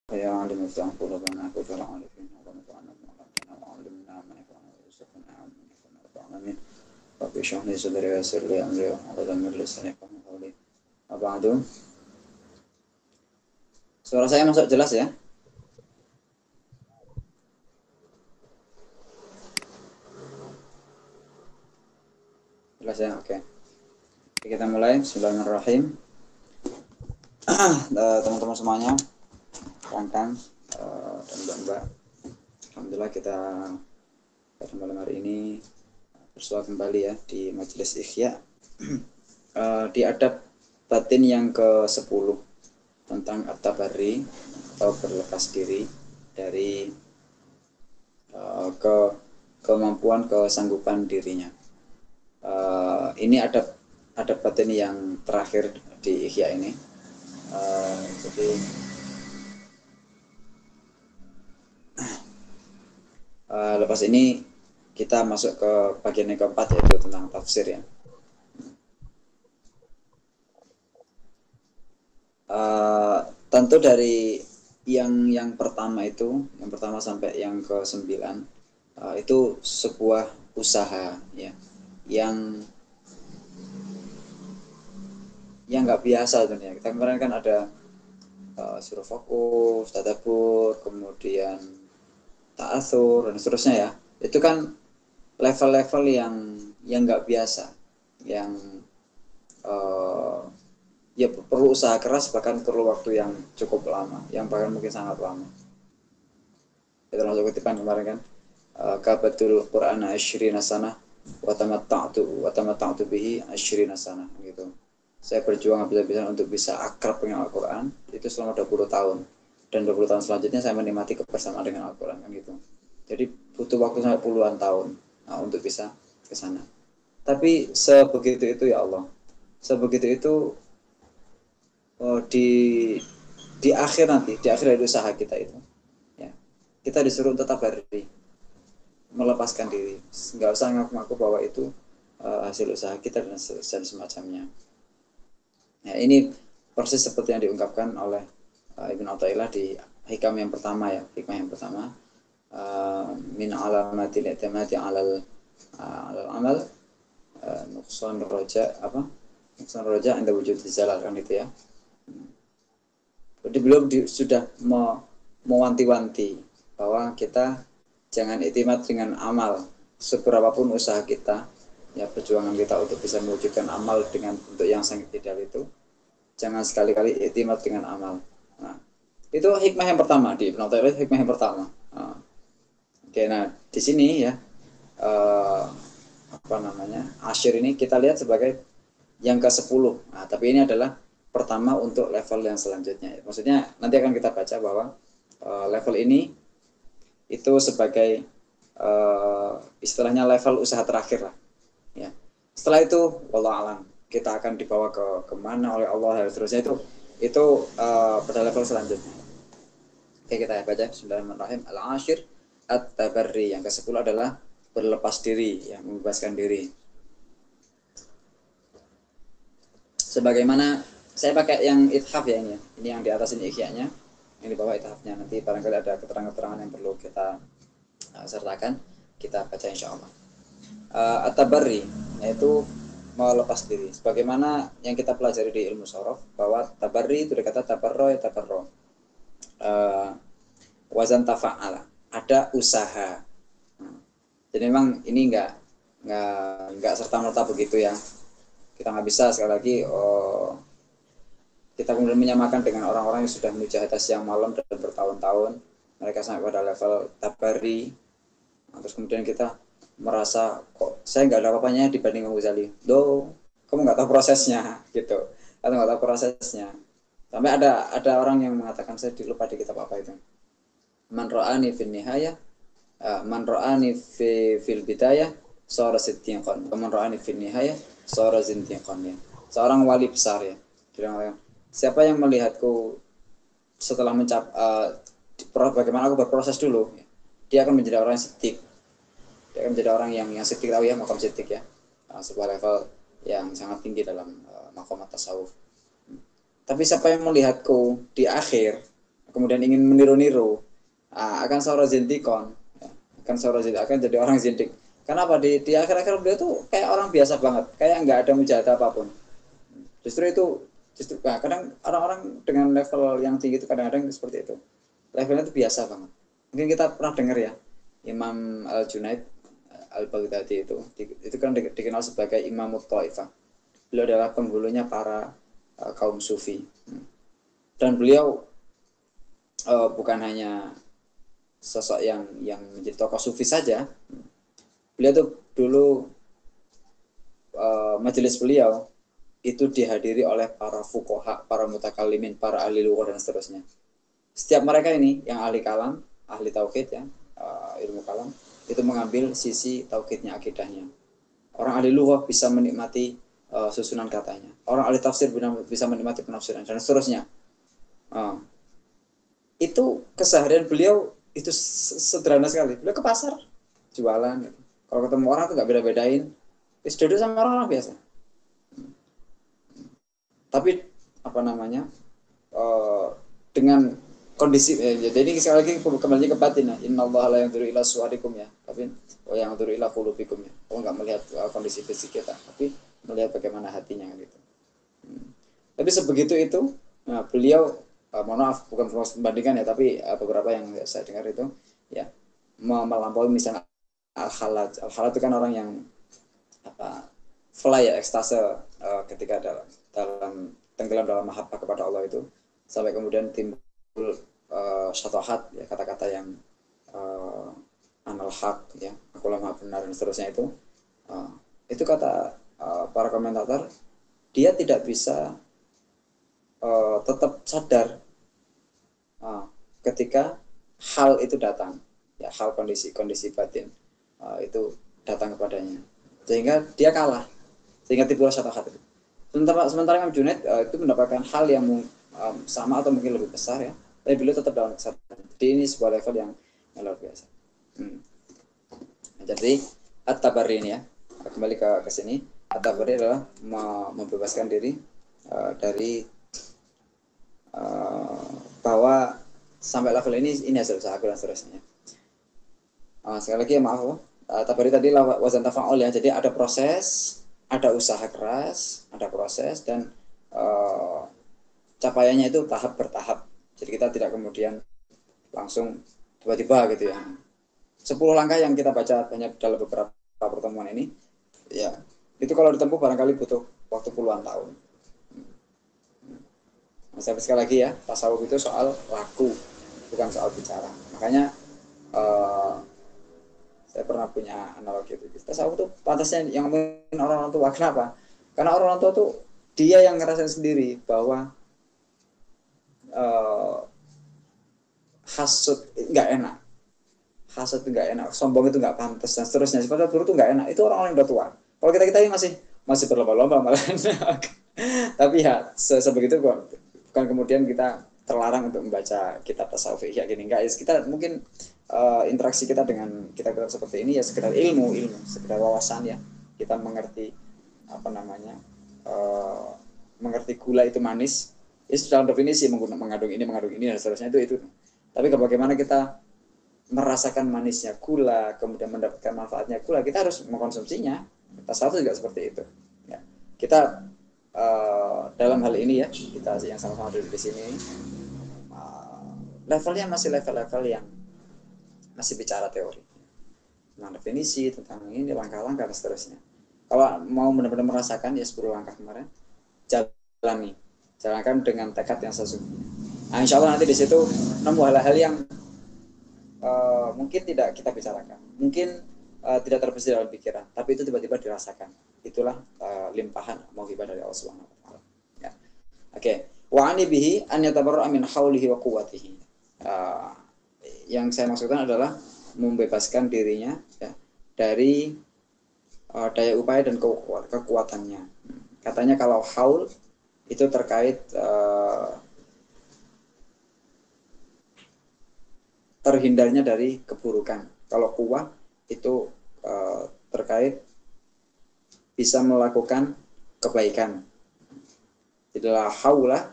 يا عالم افتح قلوبنا كفر عارفين ونفعنا بما علمتنا وعلمنا ما ينفعنا وارزقنا علما ينفعنا وارفعنا منه رب اشرح لي صدري ويسر لي امري واحلل من لساني يفقهوا قولي. Apa itu? Suara saya masuk jelas ya? Jelas ya? Oke. Kita mulai. Bismillahirrahmanirrahim. Teman-teman semuanya, rekan dan mbak-mbak. Alhamdulillah kita pada malam hari ini bersua kembali ya di Majelis Ikhya di adab batin yang ke-10 tentang at-tabarri atau berlepas diri dari kemampuan kesanggupan dirinya. Ini adab batin yang terakhir di Ikhya ini. Jadi lepas ini kita masuk ke bagian yang keempat, yaitu tentang tafsir ya. Tentu dari yang pertama itu, yang pertama sampai yang ke-9 itu sebuah usaha ya, yang nggak biasa sebenarnya. Kita kemarin kan ada suruh fokus, tadabbur, kemudian ta'atsur dan seterusnya ya. Itu kan level-level yang nggak biasa, yang ya perlu usaha keras, bahkan perlu waktu yang cukup lama, yang bahkan mungkin sangat lama. Itu langsung kutipan kemarin kan, kabatul Qur'ana asyrina sanah wa tamatta'tu bihi asyrina sanah gitu. Saya berjuang habis-habisan untuk bisa akrab dengan Al-Quran itu selama 20 tahun, dan 20 tahun selanjutnya saya menikmati kebersamaan dengan Al-Quran kan gitu. Jadi butuh waktu sampai puluhan tahun untuk bisa ke sana. Tapi sebegitu itu ya Allah, sebegitu itu di akhir nanti, di akhir dari usaha kita itu ya, kita disuruh tetap berdiri, melepaskan diri, nggak usah ngaku-ngaku bahwa itu hasil usaha kita dan semacamnya. Ya, ini persis seperti yang diungkapkan oleh Ibnu Athaillah di hikam yang pertama ya, hikmah yang pertama, min alamatil i'timadi alal amal nuqsan roja nuqsan roja inda wujud zalal kan itu ya. Jadi belum sudah mewanti-wanti bahwa kita jangan iktimat dengan amal, seberapapun usaha kita ya, perjuangan kita untuk bisa mewujudkan amal dengan bentuk yang sangat ideal itu, jangan sekali-kali iktimat dengan amal. Nah, itu hikmah yang pertama di Ibnu Athaillah, hikmah yang pertama. Oke, nah di sini ya asyir ini kita lihat sebagai yang ke-10. Nah, tapi ini adalah pertama untuk level yang selanjutnya. Maksudnya nanti akan kita baca bahwa level ini itu sebagai istilahnya level usaha terakhir lah. Ya. Setelah itu, wallahu alam, kita akan dibawa ke kemana oleh Allah dan seterusnya, itu pada level selanjutnya. Oke, kita baca Bismillahirrahmanirrahim. Al-ashir at-tabarri, yang ke-10 adalah berlepas diri, yang membebaskan diri. Sebagaimana saya pakai yang ithaf ya, ini yang di atas ini ikhya-nya, yang di bawah ithafnya. Nanti barangkali ada keterangan-keterangan yang perlu kita sertakan, kita baca insyaallah. At-tabarri yaitu melepas diri. Sebagaimana yang kita pelajari di ilmu shorof, bahwa tabarri itu dikata tabarro ya tabarro. Wazan tafa'ala, ada usaha. Jadi memang ini nggak serta-merta begitu ya. Kita nggak bisa sekali lagi kita kemudian menyamakan dengan orang-orang yang sudah mujahadah siang malam dan bertahun-tahun, mereka sampai pada level tabarri, terus kemudian kita merasa kok saya nggak ada apa-apanya dibanding Imam Ghazali. Kamu nggak tahu prosesnya gitu, atau nggak tahu prosesnya. Sampai ada orang yang mengatakan, saya lupa di kitab apa itu, man ra'ani fil nihayah, man ra'ani fil bidayah sara siddiqan, man ra'ani fil nihayah sara zindiqan ya. Seorang wali besar ya, siapa yang melihatku setelah bagaimana aku berproses dulu, dia akan menjadi orang yang siddiq. Dia akan menjadi orang yang siddiq, tahu ya, maqam siddiq ya, sebuah level yang sangat tinggi dalam maqam tasawuf. Tapi siapa yang melihatku di akhir, aku kemudian ingin meniru-niru, akan seorang zintikon, akan jadi orang zintik. Kenapa di akhir-akhir beliau tuh kayak orang biasa banget, kayak nggak ada mujahadah apapun. Justru kadang orang-orang dengan level yang tinggi itu kadang-kadang seperti itu. Levelnya itu biasa banget. Mungkin kita pernah dengar ya, Imam Al-Junaid Al-Baghdadi itu kan dikenal sebagai Imam Taifah. Beliau adalah penghulunya para kaum sufi. Dan beliau bukan hanya sosok yang menjadi tokoh sufi saja. Beliau tuh dulu majelis beliau itu dihadiri oleh para fuqaha, para mutakalimin, para ahli lughah dan seterusnya. Setiap mereka ini yang ahli kalam, ahli tauhid ya, ilmu kalam, itu mengambil sisi tauhidnya, akidahnya. Orang ahli lughah bisa menikmati susunan katanya. Orang ahli tafsir bisa menikmati penafsiran dan seterusnya. Itu keseharian beliau itu sederhana sekali. Beliau ke pasar jualan. Gitu. Kalau ketemu orang tuh nggak beda-bedain. Duduk sama orang biasa. Tapi apa namanya dengan kondisi jadi sekali lagi kembali ke batin ya. Innallaha la yanzuru ila suwarikum ya, tapi yang yanzuru ila qulubikum ya. Nggak melihat kondisi fisik kita, tapi melihat bagaimana hatinya gitu. Tapi sebegitu itu beliau mohon maaf bukan membandingkan ya, tapi beberapa yang saya dengar itu ya melampaui misalnya al-khalat itu kan orang yang fly ya, ekstase ketika dalam tenggelam dalam mahabbah kepada Allah itu, sampai kemudian timbul syatohat ya, kata-kata yang anal haq ya, akulah maha benar dan seterusnya itu kata para komentator, dia tidak bisa tetap sadar ketika hal itu datang ya, hal kondisi batin itu datang kepadanya, sehingga dia kalah, sehingga timbul syatohat itu. Sementara Imam Junaid itu mendapatkan hal yang sama atau mungkin lebih besar ya, tapi beliau tetap dalam kesadaran. Jadi ini sebuah level yang luar biasa. Jadi At-Tabari ini ya, kembali ke sini, At-Tabari adalah membebaskan diri dari bahwa sampai level ini hasil usaha dan seterusnya. Sekali lagi ya maaf, At-Tabari tadi wazan tafa'ul ya, jadi ada proses, ada usaha keras, ada proses, dan capaiannya itu tahap bertahap. Jadi kita tidak kemudian langsung tiba-tiba gitu ya. 10 langkah yang kita baca banyak dalam beberapa pertemuan ini, ya itu kalau ditempuh barangkali butuh waktu puluhan tahun. Sampai sekali lagi ya, tasawuf itu soal laku, bukan soal bicara. Makanya saya pernah punya analogi itu. Tasawuf itu pantasnya yang ngomongin orang-orang tua. Kenapa? Karena orang-orang tua tuh dia yang ngerasain sendiri bahwa hasud nggak enak, hasud itu nggak enak, sombong itu nggak pantas dan seterusnya. Sifat buruk itu nggak enak. Itu orang-orang yang udah tua. Kalau kita ini masih berlomba-lomba malah. Tapi ya sebegitu kok. Bukan kemudian kita terlarang untuk membaca kitab tasawuf ya gini, enggak. Kita mungkin interaksi kita dengan kitab-kitab seperti ini ya sekedar ilmu, sekedar wawasan ya. Kita mengerti mengerti gula itu manis. Itu dalam definisi mengandung ini dan seterusnya itu. Tapi bagaimana kita merasakan manisnya gula, kemudian mendapatkan manfaatnya gula, kita harus mengkonsumsinya. Tasawuf juga seperti itu. Ya. Kita dalam hal ini ya, kita yang sama-sama duduk di sini, levelnya masih level-level yang masih bicara teori, tentang definisi, tentang ini langkah-langkah dan seterusnya. Kalau mau benar-benar merasakan ya 10 langkah kemarin, jalankan dengan tekad yang sesungguhnya. Nah, insya Allah nanti di situ nemu hal-hal yang mungkin tidak kita bicarakan, mungkin tidak terbesit dalam pikiran, tapi itu tiba-tiba dirasakan. Itulah limpahan mauhibah dari Allah Subhanahu wa taala. Ya. Oke. Wa ani bihi an yatabarra'a min haulihi wa quwwatihi. Yang saya maksudkan adalah membebaskan dirinya ya, dari daya upaya dan kekuatannya. Katanya kalau haul itu terkait terhindarnya dari keburukan. Kalau quwwah itu terkait bisa melakukan kebaikan. Jadi la haula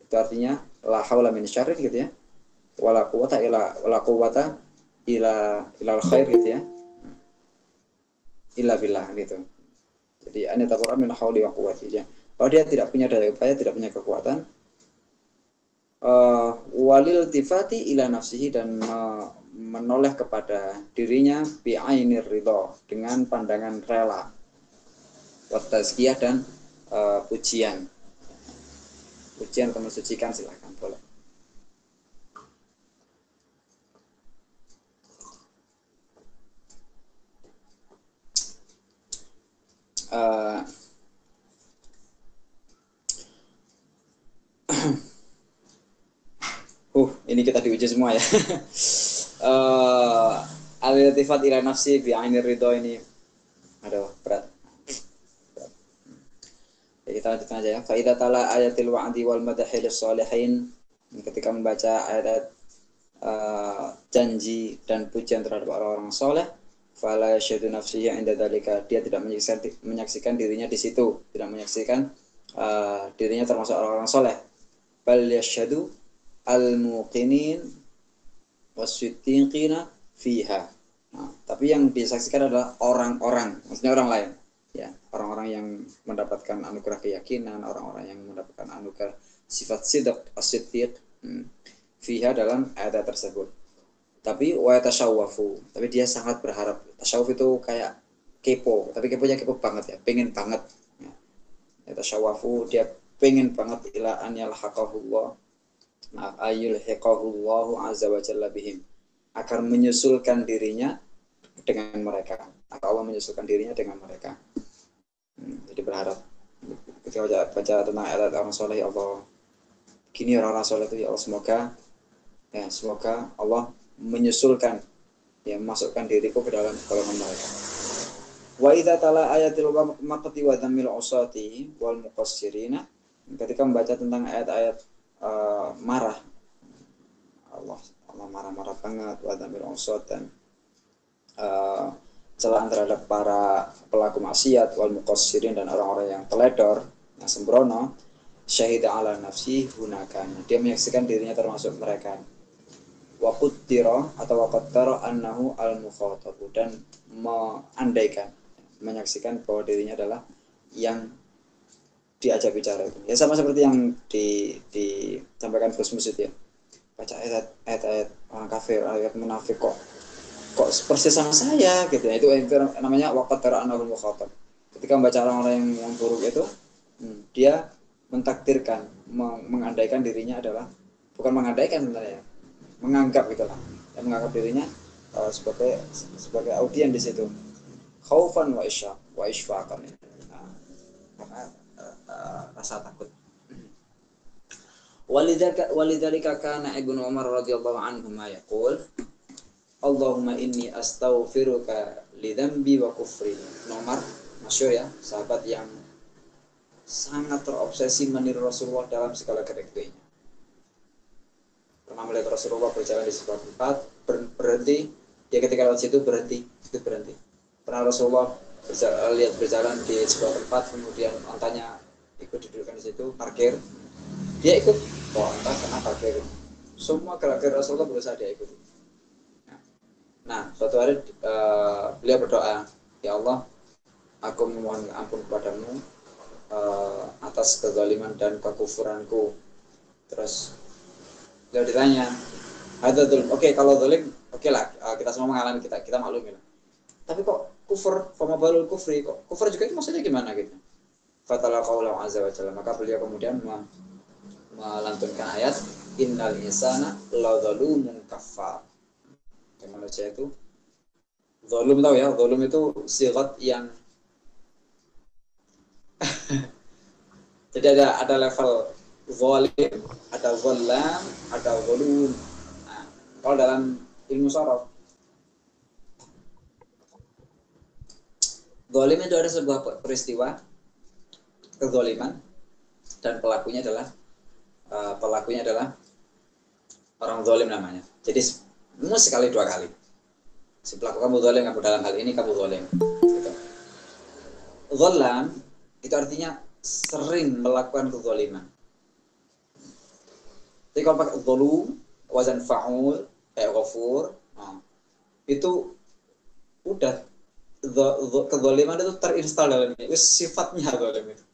itu Itu artinya la haula min syarrin gitu ya. Wala quwata illa khair gitu ya. Illa billah gitu. Jadi anita Qur'an min hauli wa quwwati ya. Kalau dia tidak punya daya upaya, tidak punya kekuatan, walil tifati ila nafsihi, dan menoleh kepada dirinya bi ainir ridho, dengan pandangan rela, wa tazkiyah, dan pujian atau mensucikan, silakan boleh. Ini kita diuji semua ya. Al-iltifat ila nafsi bi ainir ridho ini, aduh berat. Ya, kita lanjutkan aja ya. Fa idza tala ayatil wa'di wal madhi lis sholihin, ketika membaca ayat janji dan pujian terhadap orang-orang soleh, fala yashhadu nafsihi inda dzalika, dia tidak menyaksikan dirinya di situ, tidak menyaksikan dirinya termasuk orang-orang soleh. Bal yashhadu al-muqinin was-siddiqina fiha. Nah, tapi yang disaksikan adalah orang-orang, maksudnya orang lain. Ya, orang-orang yang mendapatkan anugerah keyakinan, orang-orang yang mendapatkan anugerah sifat sidq, as-siddiq, fiha, dalam ayat tersebut. Tapi wa tashawwafu, tapi dia sangat berharap. Tasawuf itu kayak kepo, tapi keponya kepo banget ya, pengen banget. Ya, tashawwafu, dia pengen banget ila an yalhaqahullah, ayulhiqahullahu azza wa jalla bihim, agar menyusulkan dirinya dengan mereka, agar Allah menyusulkan dirinya dengan mereka. Jadi berharap ketika baca tentang ayat orang soleh, ya Allah, gini orang-orang soleh itu ya Allah, semoga Allah menyusulkan, ya, masukkan diriku ke dalam golongan mereka. Wa idza tala ayatil maqti wa dhammil usati wal muqassirina, ketika membaca tentang ayat-ayat marah, Allah marah-marah banget, wa dhammil usat, dan celaan terhadap para pelaku maksiat, wal muqassirin, dan orang-orang yang teledor, yang sembrono, syahida ala nafsi hunakan, dia menyaksikan dirinya termasuk mereka. Wa qaddara atau wa qaddara annahu al-mukhatabu, dan meandaikan, menyaksikan bahwa dirinya adalah yang diajak bicara itu. Ya sama seperti yang disampaikan Gus Musid ya. Baca ayat-ayat orang kafir, ayat munafik, kok persis sama saya gitu ya. Itu namanya wa qaddara annahu al-mukhatab. Ketika membaca orang-orang yang buruk itu, dia mentakdirkan, mengandaikan dirinya adalah, bukan mengandaikan sebenarnya, menganggap gitulah, yang menganggap dirinya sebagai audien di situ, khaufan wa isfaqan, karena rasa takut. Walidzalika kana Ibnu Umar radhiyallahu anhu yaqul, Allahumma inni astaghfiruka li dzambi wa kufri. Umar masyhur ya, sahabat yang sangat terobsesi meniru Rasulullah dalam segala gerak-geriknya. Pernah melihat Rasulullah berjalan di sebuah tempat, berhenti, dia ketika lewat situ berhenti. Pernah Rasulullah berjalan di sebuah tempat, kemudian ontanya ikut didudukkan di situ, parkir, dia ikut, entah kenapa parkir. Semua gerak-gerik Rasulullah berusaha dia ikuti. Nah, suatu hari beliau berdoa, ya Allah, aku memohon ampun kepadamu atas kezaliman dan kekufuranku. Terus beliau ditanya, oke, kalau zalim, oke lah, kita semua mengalami, kita maklumi lah. Tapi kok kufur, fama balul kufri, kok kufur juga itu maksudnya gimana gitu? Fatala qaulahu azza wa jalla, maka beliau kemudian melantunkan ayat, innal insana la zalumun kafar. Manusia itu zalim, tahu ya, zalim itu sigat yang jadi ada level zalim, ada zalam, ada zalum. Nah, kalau dalam ilmu sharaf, zalim itu ada sebuah peristiwa kezaliman, dan pelakunya adalah orang zalim namanya. Jadi sekali dua kali, si pelaku kamu zalim, kamu dalam hal ini kamu zalim gitu. Zalam itu artinya sering melakukan kezaliman. Jadi kalau pakai dzulum, wazan fa'ul, kayak ghafur, nah, itu udah kezaliman itu terinstal dalamnya. Itu sifatnya zalim itu.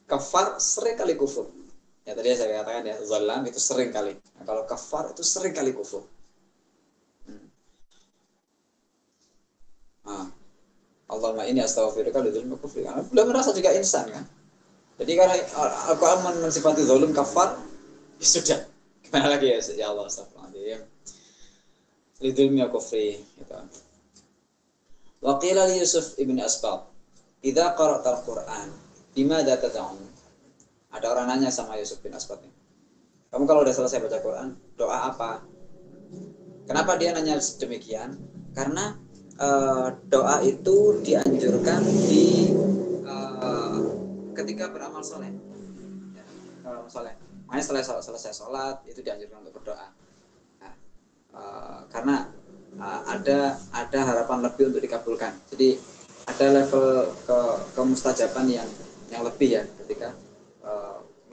Kafar sering kali kufur. Ya tadi saya katakan ya, zalam itu sering kali. Nah, kalau kafar itu sering kali kufur. Nah, Allahumma ini astaghfiruka li dzulmi kufri. Karena beliau merasa juga insan kan. Jadi karena Al-Quran mensifati zalim kafar, ya sudah. Gimana lagi ya, ya Allah astagfirullahaladzim. Li dzulmi kufri gitu. Wa qila li Yusuf ibn Asbab, idza qara'tal Qur'an, bimadza tad'un? Ada orang nanya sama Yusuf bin Asbab ini. Kamu kalau udah selesai baca Quran, doa apa? Kenapa dia nanya demikian? Karena doa itu dianjurkan di ketika beramal soleh. Ya, soleh. Makanya selesai sholat itu dianjurkan untuk berdoa. Nah, karena ada harapan lebih untuk dikabulkan. Jadi ada level kemustajaban yang lebih ya ketika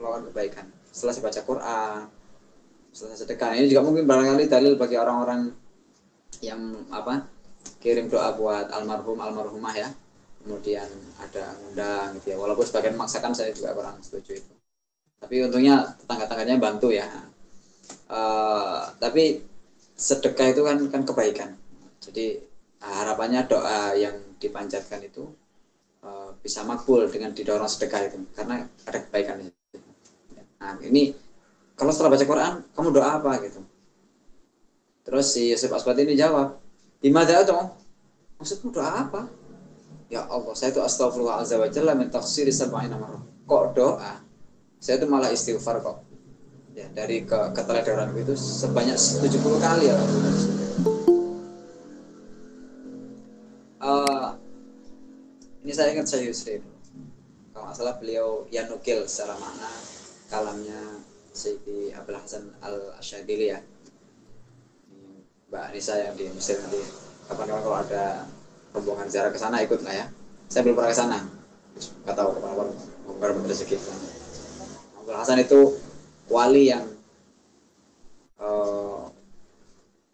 melakukan kebaikan. Setelah baca Quran, setelah sedekah. Ini juga mungkin barangkali dalil bagi orang-orang yang kirim doa buat almarhumah ya. Kemudian ada undang gitu ya. Walaupun sebagian memaksakan, saya juga kurang setuju itu. Tapi untungnya tetangga-tangganya bantu ya. Tapi sedekah itu kan kebaikan. Jadi harapannya doa yang dipanjatkan itu bisa makbul dengan didorong sedekah itu, karena ada kebaikan di situ. Nah ini kalau setelah baca Quran kamu doa apa gitu. Terus si Yusuf Asbat ini jawab, "Bimadza dong? Maksudmu doa apa?" Ya Allah, saya itu astagfirullah azza wa jalla min taqsiri sab'ina marrah. Kok doa? Saya itu malah istighfar kok. Ya, dari keteledoran itu sebanyak 70 kali ya. Ini saya ingat saya Yusri. Kalau nggak salah beliau yang nukil secara makna kalamnya Sayyidi Abdul Hasan Al-Asyadili ya. Mbak Anissa yang di Mesir nanti kapan-kapan kalau ada rombongan ziarah ke sana ikut lah ya. Saya belum pernah ke sana. Nggak tahu kapan-kapan mau rezeki ke sana. Abdul Hasan itu wali yang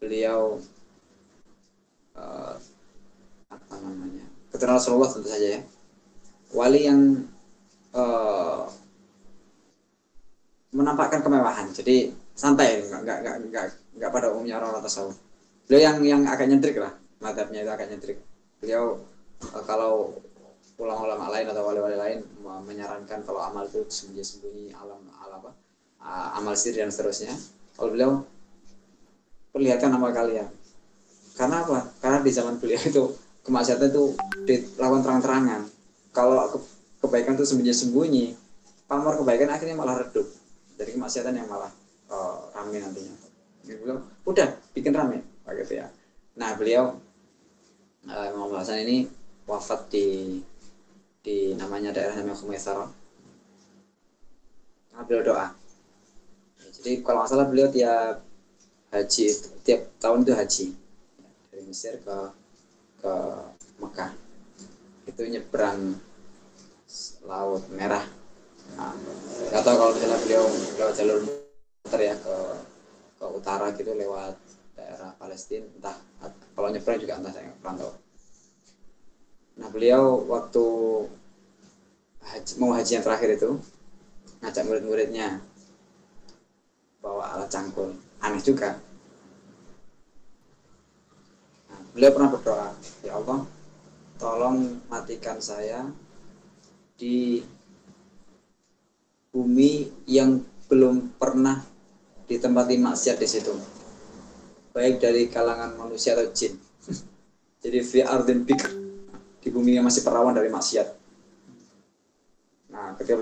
beliau apa namanya, keturunan Rasulullah tentu saja ya, wali yang menampakkan kemewahan, jadi santai, nggak pada umumnya orang tasawuf. Beliau yang agak nyentrik lah, madhabnya itu agak nyentrik. Beliau kalau ulama-ulama lain atau wali-wali lain menyarankan kalau amal itu sembunyi-sembunyi, amal sir dan seterusnya, kalau beliau perlihatkan amal kalian. Karena apa? Karena di zaman beliau itu kemaksiatan itu dilakukan terang-terangan. Kalau kebaikan itu sembunyi-sembunyi, pamor kebaikan akhirnya malah redup. Jadi kemaksiatan yang malah rame nantinya. Beliau udah bikin rame, begitu ya. Nah beliau Imam Hasan ini wafat di namanya daerah namanya Khumaisarah. Nah, beliau doa. Jadi kalau nggak salah beliau tiap tahun itu haji dari Mesir ke Mekah, itu nyebrang Laut Merah. Nah, nggak tahu kalau misalnya beliau lewat jalur muter ya ke utara gitu lewat daerah Palestina, entah kalau nyebrang juga entah, saya nggak tahu. Nah beliau waktu mau haji yang terakhir itu ngajak murid-muridnya bawa alat cangkul, aneh juga. Nah, beliau pernah berdoa, ya Allah tolong matikan saya di bumi yang belum pernah ditempati maksiat di situ, baik dari kalangan manusia atau jin. Jadi fi ardin bik, di bumi yang masih perawan dari maksiat. Nah ketika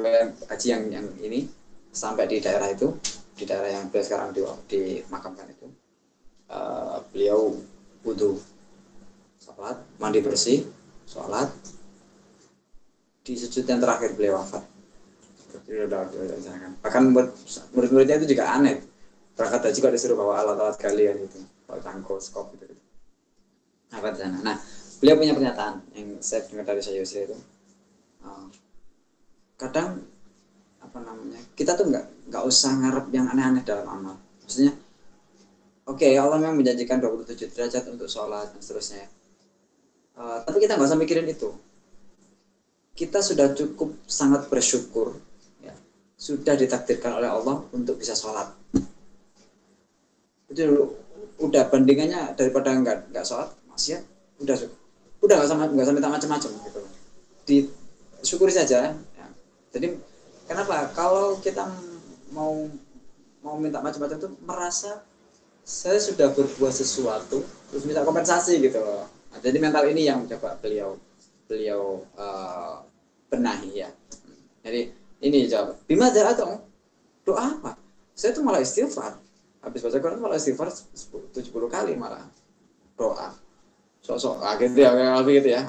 haji yang ini sampai di daerah itu, di daerah yang beliau sekarang dimakamkan itu, beliau wudu, sholat, mandi bersih, sholat, di sujud yang terakhir beliau wafat. Bahkan murid-muridnya itu juga aneh, berangkat haji kok disuruh bawa alat-alat kalian itu, bawa cangkul, skop gitu. Apa di sana? Nah beliau punya pernyataan yang saya dengar dari saya Yusri itu, kadang apa namanya, kita tuh nggak usah ngarep yang aneh-aneh dalam amal. Maksudnya, oke, Allah memang menjanjikan 27 derajat untuk sholat dan seterusnya. Tapi kita nggak usah mikirin itu. Kita sudah cukup sangat bersyukur, ya, sudah ditakdirkan oleh Allah untuk bisa sholat. Itu udah bandingannya daripada nggak sholat, maksiat, udah nggak usah minta macam-macam gitu. Disyukuri saja. Ya. Jadi kenapa? Kalau kita mau minta macam-macam itu merasa saya sudah berbuat sesuatu terus minta kompensasi gitu loh. Nah, jadi mental ini yang coba beliau benahi ya. Jadi ini jawab. Bima atau doa apa? Saya tuh malah istighfar. Habis baca Quran malah istighfar 70 kali malah doa. Sok-sok akhirnya gitu ya.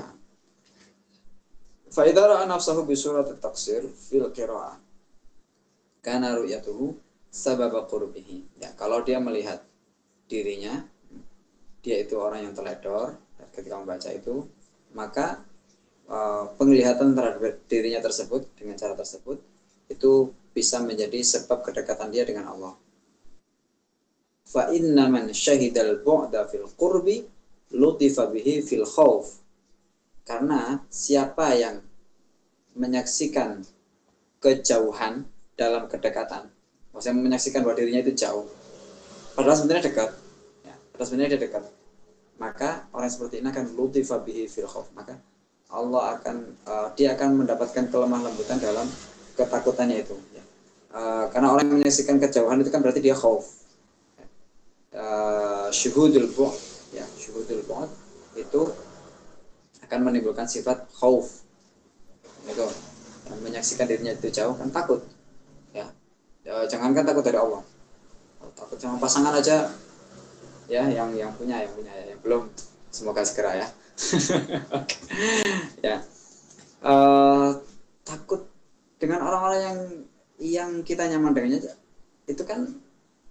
Fa idza ra'a nafsahu bi surati taksir fil qira'ah kana ru'yatuhu sababa qurbihi. Ya, kalau dia melihat dirinya dia itu orang yang teledor ketika membaca itu, maka penglihatan terhadap dirinya tersebut dengan cara tersebut itu bisa menjadi sebab kedekatan dia dengan Allah. Fa inna man syahidal bu'da fil qurbi lutifa bihi fil khauf. Karena siapa yang menyaksikan kejauhan dalam kedekatan, maksudnya menyaksikan bahwa dirinya itu jauh padahal sebenarnya dekat, ya, padahal sebenarnya dia dekat, maka orang seperti ini akan lutifa bihi fil khauf, maka Allah akan dia akan mendapatkan kelemah lembutan dalam ketakutannya itu, ya. Karena orang yang menyaksikan kejauhan itu kan berarti dia khauf. Syuhudul bu'd, ya, syuhudul bu'd itu akan menimbulkan sifat khauf, itu menyaksikan dirinya itu jauh kan takut, ya. Jangankan takut dari Allah, takut sama pasangan aja, ya, yang punya yang belum, semoga segera ya. Ya, takut dengan orang-orang yang kita nyaman dengannya itu kan,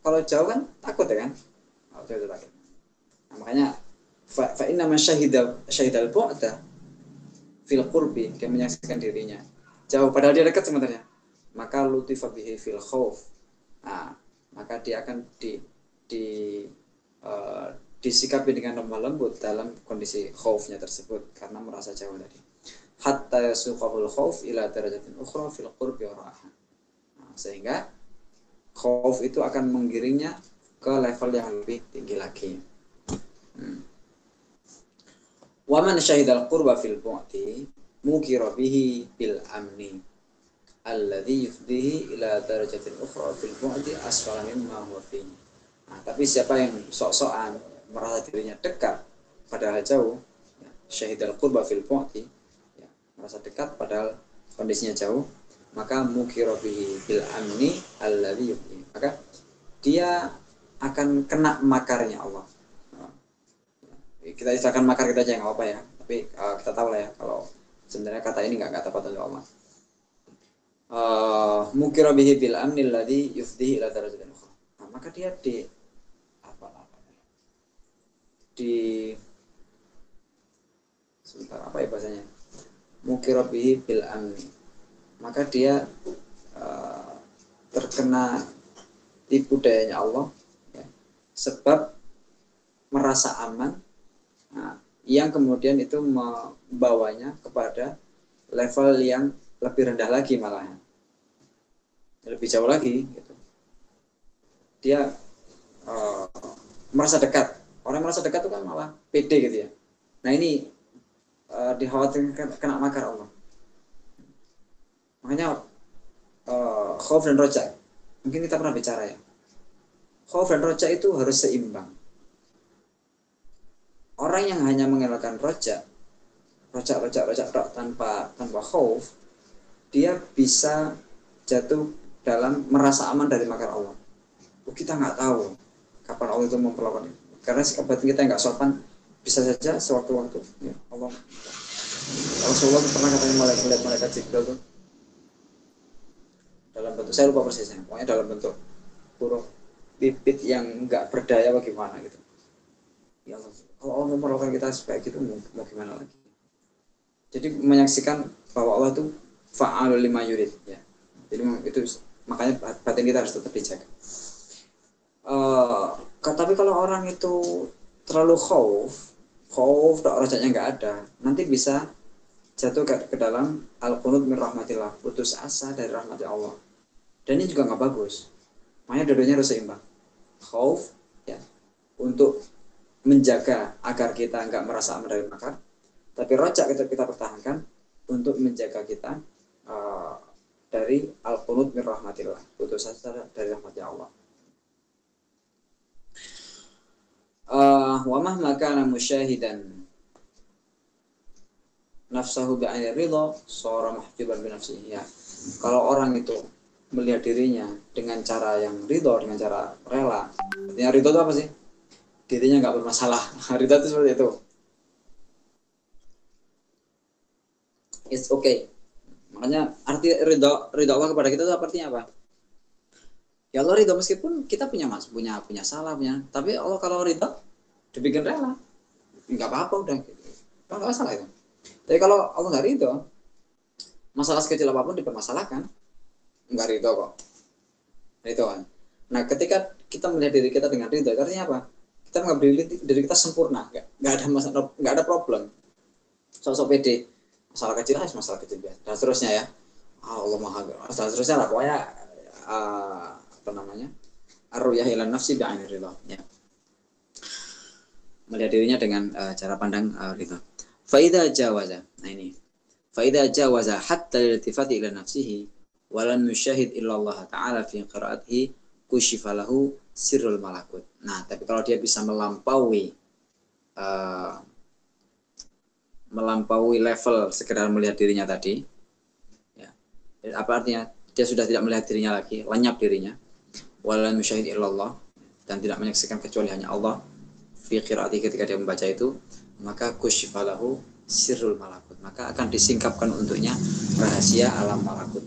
kalau jauh kan takut ya kan, kalau jauh itu takut. Nah, makanya fa inna man syahidal bu'da fil qurbi, dia menyaksikan dirinya jauh padahal dia dekat sebenarnya, maka lutifa bihi fil khauf. Nah, maka dia akan disikapi dengan lemah lembut dalam kondisi khaufnya tersebut karena merasa jauh tadi. Hatta yasuqahul khauf ila darajatin ukhra fil qurbi wa ra'ah. Nah, sehingga khauf itu akan menggiringnya ke level yang lebih tinggi lagi. Wa man syahidal qurba fil bu'ti mukira bihi bil amni alladhi yufdihi ila darajatin ukhra fil bu'ti asfala mimma huwa fihi. Nah, tapi siapa yang sok-sokan merasa dirinya dekat padahal jauh, ya, syahidal qurba fil bu'ti, ya, merasa dekat padahal kondisinya jauh, maka mukira bihi bil amni alladhi yufdihi, maka dia akan kena makarnya Allah. Kita istilahkan makar kita aja nggak apa ya, tapi kita tahu lah ya kalau sebenarnya kata ini nggak tepat untuk Allah. Mukira bihi bil amni alladhi yufdihi ila darajatin ukhra. Nah, maka dia sebentar, apa ya bahasanya, mukira bihi bil amni, maka dia terkena tipu dayanya Allah, ya, sebab merasa aman, nah, yang kemudian itu membawanya kepada level yang lebih rendah lagi, malah lebih jauh lagi gitu. Dia merasa dekat, orang merasa dekat itu kan malah pede gitu ya. Nah ini dikhawatirkan kena makar Allah. Makanya khauf dan roja, mungkin kita pernah bicara ya, khauf dan roja itu harus seimbang. Orang yang hanya mengelakkan roja tanpa khauf, dia bisa jatuh dalam merasa aman dari makar Allah. Kita nggak tahu kapan Allah itu memperlakukan itu, karena sikap batin kita nggak sopan, bisa saja sewaktu-waktu, ya, Allah. Rasulullah pernah katanya melihat malaikat Jibril tuh dalam bentuk, saya lupa persisnya, pokoknya dalam bentuk huruf pipit yang nggak berdaya bagaimana gitu. Ya Allah, kalau Allah memperlakukan kita seperti itu, mau gimana lagi? Jadi menyaksikan bahwa Allah itu fa'alul lima yurid, ya. Jadi itu Makanya batin kita harus tetap dijaga. Tapi kalau orang itu terlalu khauf rojaknya nggak ada, nanti bisa jatuh ke dalam al-qunut min rahmatillah, putus asa dari rahmat Allah. Dan ini juga nggak bagus. Makanya dua-duanya harus seimbang. Khauf ya, untuk menjaga agar kita nggak merasa aman dari makar, tapi rojak kita pertahankan untuk menjaga kita dari al-qunut min rahmatillah, putus asa dari rahmatnya Allah. Wa mahma kana musyahidan nafsahu bi'aini ridha shara mahjuban bi nafsihi. Ya. Kalau orang itu melihat dirinya dengan cara yang ridho, dengan cara rela. Artinya ridho itu apa sih? Dirinya nggak bermasalah. Ridho itu seperti itu. It's okay. Makanya arti ridho Allah kepada kita itu artinya apa? Ya Allah ridho meskipun kita punya salah punya, tapi Allah kalau ridho dibikin rela, nggak apa-apa udah. Nggak masalah itu. Tapi kalau Allah nggak ridho, masalah sekecil apapun dipermasalahkan, nggak ridho kok. Ridho kan. Nah ketika kita melihat diri kita dengan ridho, artinya apa? Kita mengambil diri kita sempurna, nggak ada masalah, nggak ada problem. Sosok pede, masalah kecil biasa, dan seterusnya ya. Allah maha, dan seterusnya lah pokoknya. Apa namanya, ar-ru'yah ilan nafsi bi'aini ridha, ya. Melihat dirinya dengan cara pandang ridha. Fa idza jawaza, nah ini, fa idza jawaza hatta iltifati ila nafsihi wa lam yushahid illa Allah ta'ala fi qira'atihi kushifa lahu sirrul malakut. Nah, tapi kalau dia bisa melampaui level sekedar melihat dirinya tadi, ya. Apa artinya? Dia sudah tidak melihat dirinya lagi, lenyap dirinya. Wala musyahid illallah, dan tidak menyaksikan kecuali hanya Allah fi qiraati, ketika dia membaca itu, maka kusyifalahu sirrul malakut, maka akan disingkapkan untuknya rahasia alam malakut.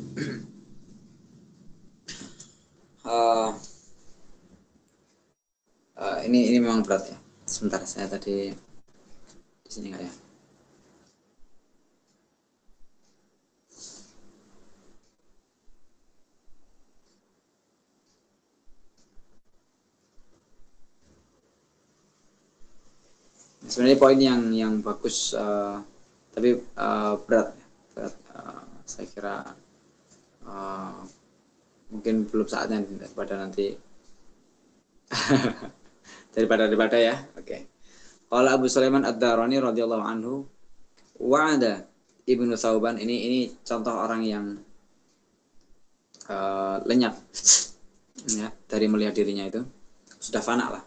Ini memang berat ya. Sebentar, saya tadi di sini nggak ya. Sebenarnya poin yang bagus, tapi berat. Saya kira mungkin belum saatnya, daripada ya. Oke. Qala Abu Sulaiman Ad-Darani radhiyallahu anhu, wa'ada Ibnu Thauban, ini contoh orang yang lenyap ya, dari melihat dirinya itu, sudah fana lah.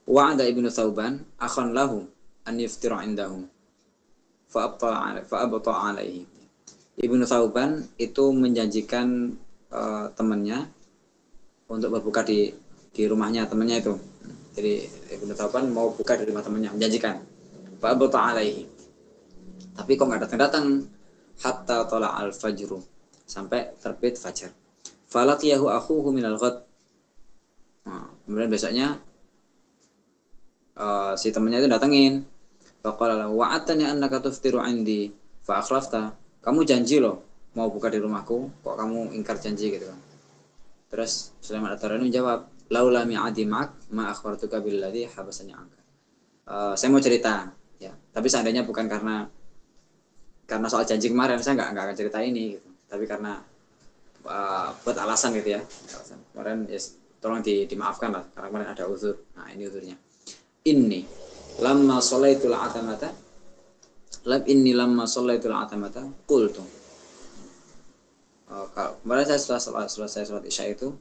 Wa'ada Ibnu Thauban akhan lahu an yuftira indahu fa abta alaihi. Ibnu Thauban itu menjanjikan temannya untuk berbuka di rumahnya temannya itu. Jadi Ibnu Thauban mau buka di rumah temannya, menjanjikan. Fa abta alaihi. Tapi kok nggak datang-datang, hatta tala al-fajru, sampai terbit fajar. Falaqiyahu akhuhu minal ghad. Nah, kemudian besoknya si temannya itu datengin. Faqala lahu wa'atani annaka tuftiru 'indi fa akhlafta. Kamu janji loh mau buka di rumahku, kok kamu ingkar janji gitu kan. Terus Sulaiman At-Tarani menjawab, laula mi'adi ma'ak ma akhbartuka billadzi habasani 'anka. Saya mau cerita ya, tapi seandainya bukan karena soal janji kemarin, saya nggak akan cerita ini gitu. Tapi karena buat alasan gitu ya. Kemarin yes, tolong dimaafkan lah karena kemarin ada uzur. Nah, ini uzurnya. Inni lamma sholaitul atamata qultu. Kemarin saya setelah selesai sholat isya itu,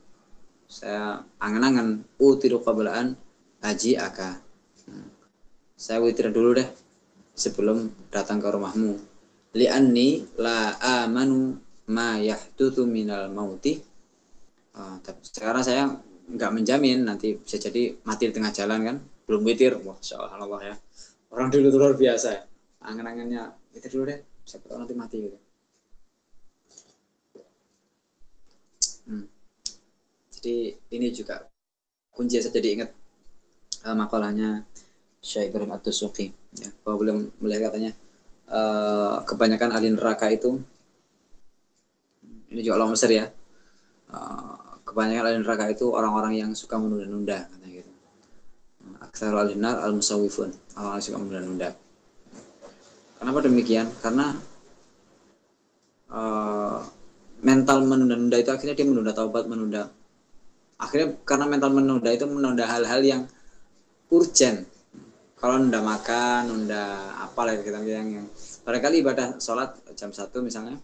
saya angan-angan utiru qablaan haji aka. Saya witir dulu deh sebelum datang ke rumahmu. Li'anni la amanu ma yahdutsu minal mauti. Tapi sekarang saya nggak menjamin, nanti bisa jadi mati di tengah jalan kan. Belum witir, wah subhanallah ya, orang dulu luar biasa ya, angan-angannya witir dulu deh, siapa tahu nanti mati gitu. Jadi ini juga kunci. Saya jadi ingat makalahnya Syekh Ibrahim Ad-Dusuqi ya, bahwa belum melihat katanya kebanyakan ahli neraka itu, ini juga orang Mesir ya, kebanyakan ahli neraka itu orang-orang yang suka menunda-nunda katanya gitu. Aktsarul ahli nar al-musawwifun, orang yang suka menunda-nunda. Kenapa demikian? Karena mental menunda-nunda itu akhirnya dia menunda taubat, menunda. Akhirnya karena mental menunda itu menunda hal-hal yang urgent. Kalau nunda makan, nunda apa lah kita yang barangkali ibadah sholat jam 1 misalnya,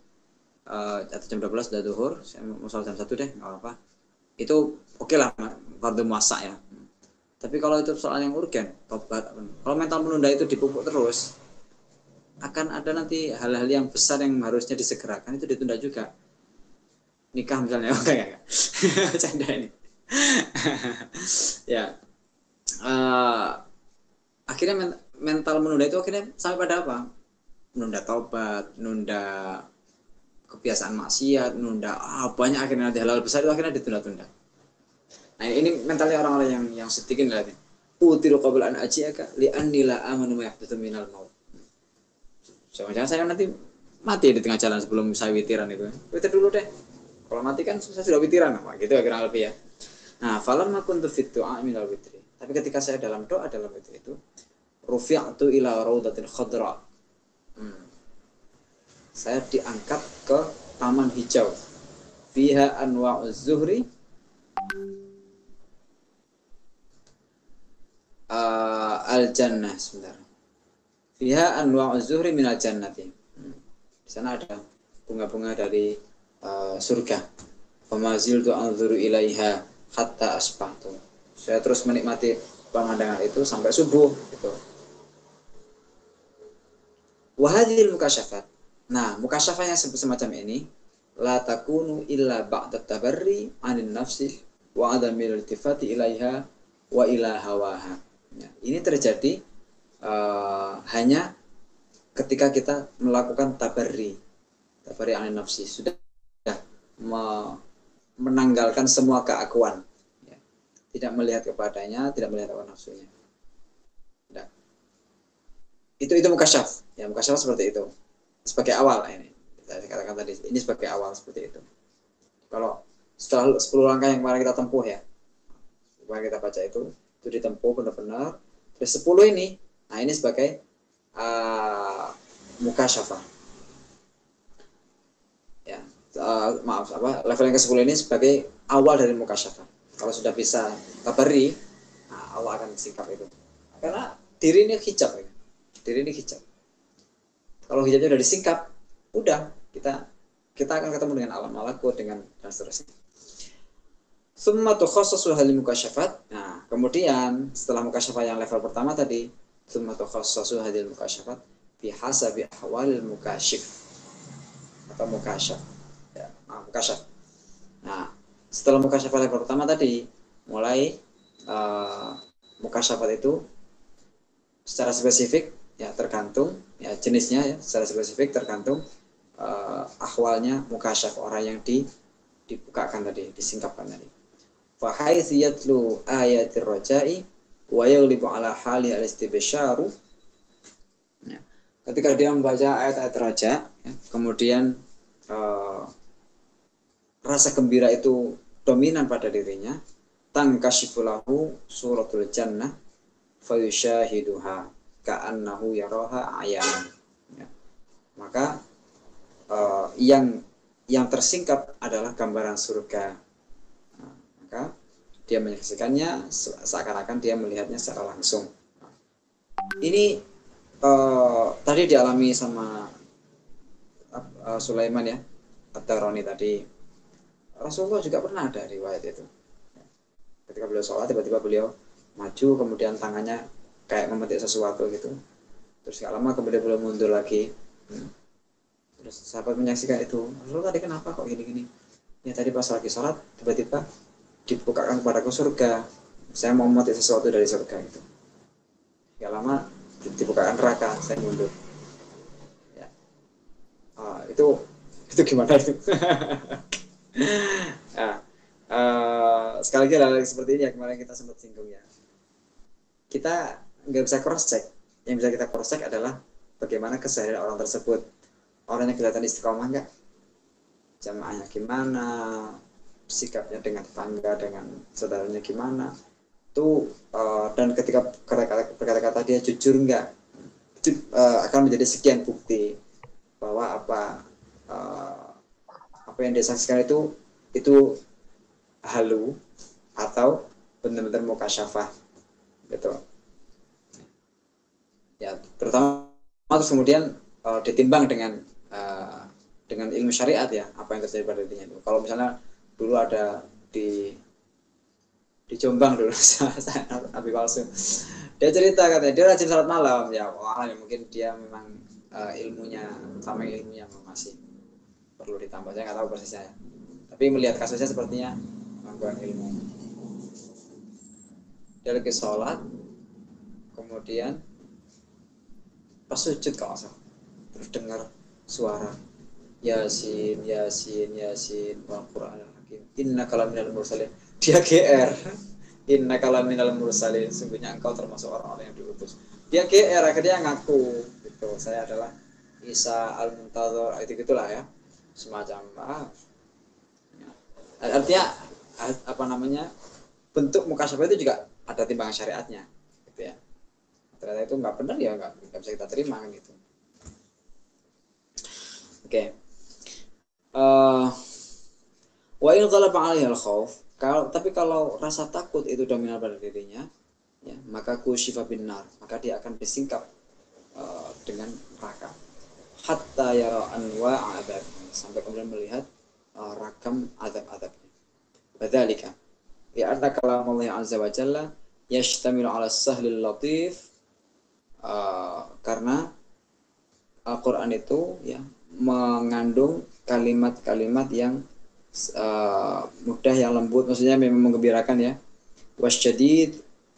atau jam 12 sudah zuhur, saya mau sholat jam 1 deh, nggak apa-apa. Itu oke lah, fardu muasa ya. Tapi kalau itu soal yang urgen, tobat. Kalau mental menunda itu dipupuk terus, akan ada nanti hal-hal yang besar yang harusnya disegerakan itu ditunda juga. Nikah misalnya, oke ya, canda ini. Ya, akhirnya mental menunda itu akhirnya sampai pada apa? Menunda taubat, menunda kebiasaan maksiat, menunda banyak akhirnya nanti hal-hal besar itu akhirnya ditunda-tunda. Nah ini mentalnya orang-orang yang sedikin lah. Utiru qabla an ajiaka li anni la amanu ma yahdutsu minal maut. Jangan-jangan saya nanti mati di tengah jalan sebelum saya witiran itu. Witir dulu deh. Kalau mati kan saya sudah witiran, apa gitu kira lebih ya. Nah, falamma kuntu fit du'a minal witri. Tapi ketika saya dalam doa dalam witir itu, rufi'tu ila raudatil khadra. Saya diangkat ke taman hijau. Fiha anwa'uz zuhri al-jannah sebentar. Fiha anwa'uz zuhri minal jannati. Di sana ada bunga-bunga dari surga. Famaziltu anzuru ilaiha hatta asbahtu. Saya terus menikmati pemandangan itu sampai subuh gitu. Wahadil mukasyafat. Nah, mukasyafah yang semacam ini la takunu illa ba'da tabarri 'anil nafsi wa 'adamil iltifati ilaiha wa ila hawaha. Ya, ini terjadi hanya ketika kita melakukan tabarri 'anil nafsi, sudah menanggalkan semua keakuan, ya. Tidak melihat kepadanya, tidak melihat hawa nafsunya. Nah, itu mukasyaf. Ya, mukasyaf seperti itu. Sebagai awal ini. Saya katakan tadi, ini sebagai awal seperti itu. Kalau setelah 10 langkah yang kemarin kita tempuh ya, kemarin kita baca itu ditempuh benar-benar. Terus 10 ini, nah ini sebagai mukasyafah. Ya, level yang ke-10 ini sebagai awal dari mukasyafah. Kalau sudah bisa tabari, nah Allah akan singkap itu. Karena diri ini hijab ya. Diri ini hijab. Kalau hijabnya sudah disingkap, udah kita akan ketemu dengan alam malakut dengan dan seterusnya. Summa tukhassasu hal mukasyafat. Nah, kemudian setelah mukasyafat yang level pertama tadi, summa tukhassasu hadil mukasyafat bi hasabi ahwalil mukasyif atau mukasyaf. Ya, mukasyaf. Nah, setelah mukasyafat level pertama tadi, mulai mukasyafat itu secara spesifik ya tergantung ya jenisnya ya secara spesifik tergantung ahwalnya mukasyaf, orang yang dibukakan tadi, disingkapkan tadi. Fa haitsu yatlu ayatir raja'i wa yaghlibu ala hali al-istibsyaru. Ya. Ketika dia membaca ayat-ayat raja, ya, kemudian rasa gembira itu dominan pada dirinya, tangkashifulahu suratul jannah fayushahiduha ka'annahu yaraha ayanan. Ya. Maka yang tersingkap adalah gambaran surga. Nah, maka dia menyaksikannya seakan-akan dia melihatnya secara langsung. Ini tadi dialami sama Sulaiman ya, At-Tarani tadi. Rasulullah juga pernah ada riwayat itu. Ketika beliau sholat, tiba-tiba beliau maju, kemudian tangannya kayak memetik sesuatu gitu. Terus gak lama kemudian beliau mundur lagi. Terus sahabat menyaksikan itu, Rasulullah tadi kenapa kok gini-gini? Ya tadi pas lagi sholat, tiba-tiba dibukakan kepadaku surga. Saya mau memetik sesuatu dari surga itu. Gak lama dibukakan neraka, saya mundur. Ya. Itu gimana itu? Nah, sekali lagi hal seperti ini ya kemarin kita sempat singgung ya. Kita nggak bisa cross check. Yang bisa kita cross check adalah bagaimana keseharian orang tersebut. Orangnya kelihatan istiqomah nggak? Jamaahnya gimana? sikapnya dengan tetangga, dengan saudaranya gimana itu, dan ketika berkata-kata dia jujur enggak, itu akan menjadi sekian bukti bahwa apa yang dia saksikan itu halu atau benar-benar mukasyafah gitu ya. Terutama terus kemudian ditimbang dengan ilmu syariat ya, apa yang terjadi pada dirinya itu. Kalau misalnya dulu ada di Jombang dulu saya Abi palsu, dia cerita katanya dia rajin salat malam ya. Wah, ya mungkin dia memang ilmunya masih perlu ditambah, saya nggak tahu persisnya ya. Tapi melihat kasusnya sepertinya kurang ilmu. Dia lagi sholat, kemudian pas sujud kalau salah, terus dengar suara Yasin, Yasin, Yasin, wal Qur'an al-Hakim. Inna kalaminal mursalin. Dia GR. Inna kalaminal mursalin. Sungguhnya engkau termasuk orang-orang yang diutus. Dia GR, akhirnya ngaku gitu. Saya adalah Isa al-Muntazir. Itu gitulah ya. Semacam artinya apa namanya? Bentuk mukasyafah itu juga ada timbangan syariatnya gitu ya. Ternyata itu nggak benar ya, nggak bisa kita terima gitu. Oke. Wa in ghalaba 'alaihi al-khauf, tapi kalau rasa takut itu dominan pada dirinya ya, maka kusyifa bin nar, maka dia akan disingkap dengan neraka. Hatta yara anwa'a adzab, sampai kemudian melihat ragam azab-azabnya. Badzalika ya anna kalam Allah azza wa jalla yashtamilu 'ala as-sahlil latif, karena Al-Qur'an itu ya mengandung kalimat-kalimat yang mudah, yang lembut, maksudnya memang menggembirakan ya.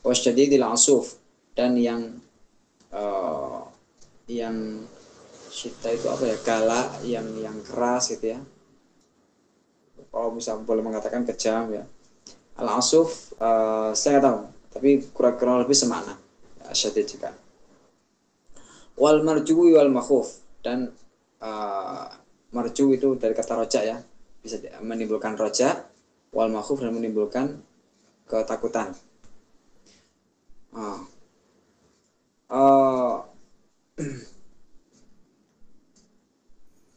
Wasyadidil asuf, dan yang syita itu apa ya, galak, yang keras gitu ya. Kalau bisa boleh mengatakan kejam ya. Al-asuf saya nggak tahu, tapi kurang lebih semakna syadid juga. Wal marjuwi wal makhuf, dan marju itu dari kata roja ya, bisa menimbulkan roja, wal makhuf, dan menimbulkan ketakutan.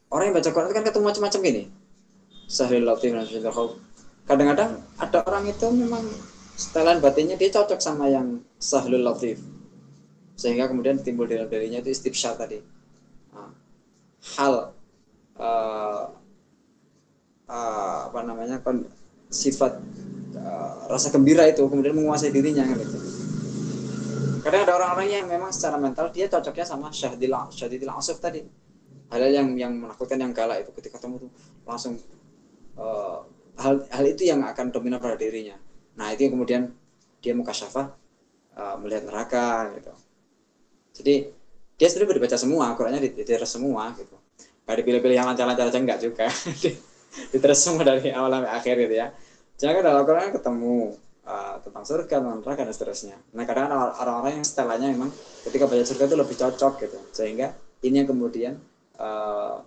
Orang yang baca Quran itu kan ketemu macam-macam gini, sahril latif dan sahril khauf. Kadang-kadang ada orang itu memang setelan batinnya dia cocok sama yang sahril latif, sehingga kemudian timbul dalam dirinya itu istibsyar tadi, hal apa namanya, sifat rasa gembira itu kemudian menguasai dirinya gitu. Kadang ada orang-orang yang memang secara mental dia cocoknya sama syadidil asuf tadi, hal yang menakutkan, yang galak itu, ketika ketemu tuh langsung hal itu yang akan dominan pada dirinya. Nah itu yang kemudian dia mukasyafah melihat neraka gitu. Jadi dia sebenarnya dibaca semua, Qurannya diterus semua gitu. Gak dipilih-pilih yang lancar-lancar aja, enggak juga. Diterus semua dari awal sampai akhir gitu ya. Jangan dalam Quran ketemu tentang surga, tentang neraka dan seterusnya. Nah kadang orang-orang yang setelahnya memang ketika baca surga itu lebih cocok gitu, sehingga ini yang kemudian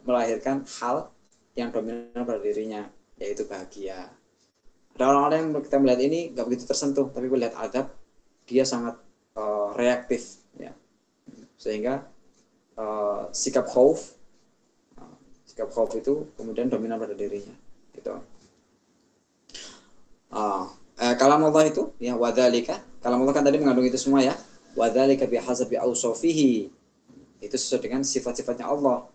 melahirkan hal yang dominan pada dirinya, yaitu bahagia. Ada orang-orang yang kita melihat ini nggak begitu tersentuh, tapi melihat adab dia sangat reaktif ya, sehingga sikap khauf itu kemudian dominan pada dirinya gitu. Kalam Allah itu ya, wadzalika, kalam Allah kan tadi mengandung itu semua ya, wadzalika bihasabi ausofihi, itu sesuai dengan sifat-sifatnya Allah.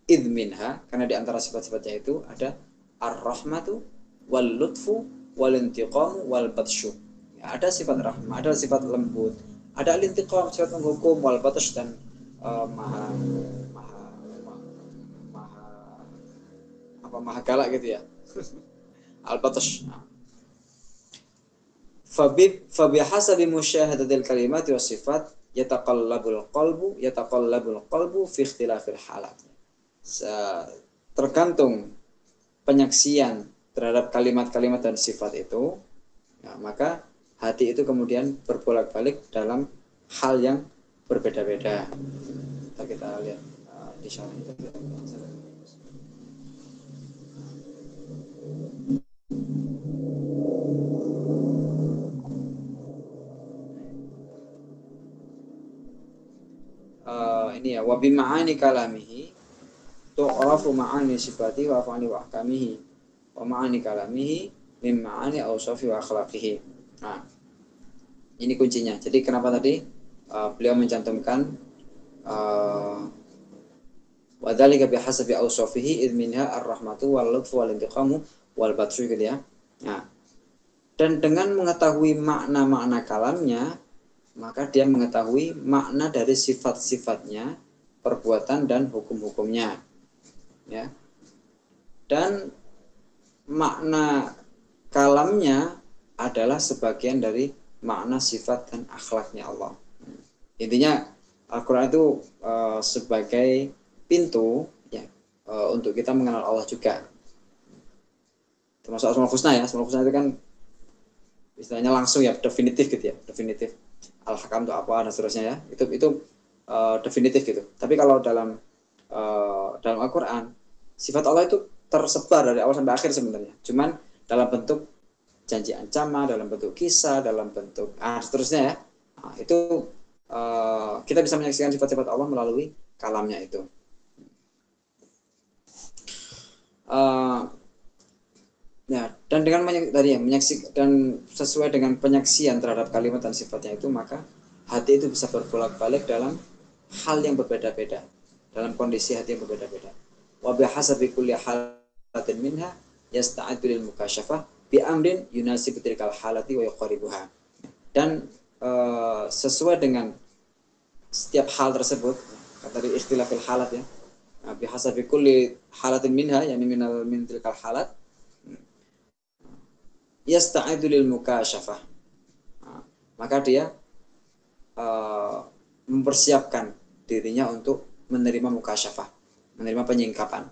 Idh minha, karena di antara sifat-sifatnya itu ada ar-rahmatu wal lutfu wal intiqam wal batshu ya, ada sifat rahmah, ada sifat lembut, ada al-intiqam, sifat menghukum, wal batsh, dan maha galak gitu ya. Al-batsh. Fabi hasabi musyahadatil kalimat wa sifat yataqallabul qalbu fi ikhtilafil halat. Tergantung penyaksian terhadap kalimat-kalimat dan sifat itu ya, maka hati itu kemudian berbolak-balik dalam hal yang berbeda-beda. Kita lihat di syarah itu. ini ya, wa bi ma'ani kalamihi tu'rafu ma'ani sifati wa af'ali wa ahkamihi wa ma'ani kalamihi min ma'ani awsafi wa akhlaqihi. Nah, ini kuncinya. Jadi kenapa tadi beliau mencantumkan wa dzalika bihasabi awsafihi id minha ar-rahmatu wal lutfu wal intiqamu wal batshu gitu ya. Nah, dan dengan mengetahui makna-makna kalamnya, maka dia mengetahui makna dari sifat-sifatnya, perbuatan dan hukum-hukumnya. Ya. Dan makna kalamnya adalah sebagian dari makna sifat dan akhlaknya Allah. Intinya Al-Quran itu sebagai pintu ya, untuk kita mengenal Allah juga. Termasuk Asmaul Husna ya. Asmaul Husna itu kan istilahnya langsung ya, definitif gitu ya, definitif. Al-Hakam itu apa dan seterusnya ya, itu definitif gitu. Tapi kalau dalam Al-Quran, sifat Allah itu tersebar dari awal sampai akhir sebenarnya. Cuman dalam bentuk janji ancaman, dalam bentuk kisah, dalam bentuk seterusnya ya. Nah, itu kita bisa menyaksikan sifat-sifat Allah melalui kalamnya itu. Ya, dan dengan menyaksikan dan sesuai dengan penyaksian terhadap kalimat dan sifatnya itu, maka hati itu bisa berbolak-balik dalam hal yang berbeda-beda, dalam kondisi hati yang berbeda-beda. Wa bihasabi kulli halatin minha yasta'iddu lil mukasyafah bi amrin yunasibu tilkal halati wa yuqaribuha. Dan sesuai dengan setiap hal tersebut, tadi ikhtilafil halat ya. Bihasabi kulli halatin minha, yani min tilkal halat yasta'iddu lil mukasyafah. Maka dia mempersiapkan dirinya untuk menerima mukasyafah, menerima penyingkapan.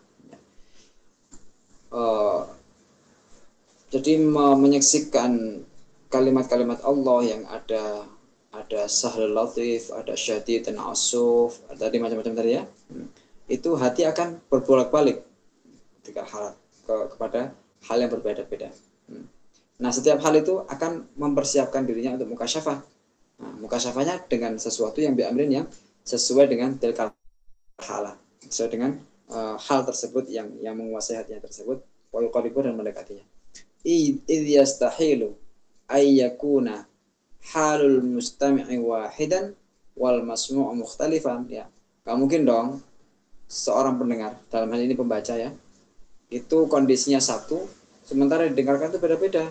Jadi menyaksikan kalimat-kalimat Allah yang ada sahlul latif, ada syadid dan asuf, ada macam-macam tadi ya. Itu hati akan berbolak-balik kepada hal yang berbeda-beda. Nah, setiap hal itu akan mempersiapkan dirinya untuk mukasyafah. Nah, mukasyafahnya dengan sesuatu yang biamrin yang sesuai dengan tilkal halah, sesuai dengan hal tersebut yang menguasai hatinya tersebut, wa yuqaribu dan mendekatinya. Idh yastahilu ay yakuna halul mustami'i wahidan wal masmu'u mukhtalifan. Ya, gak mungkin dong seorang pendengar, dalam hal ini pembaca ya, itu kondisinya satu, sementara didengarkan itu beda-beda.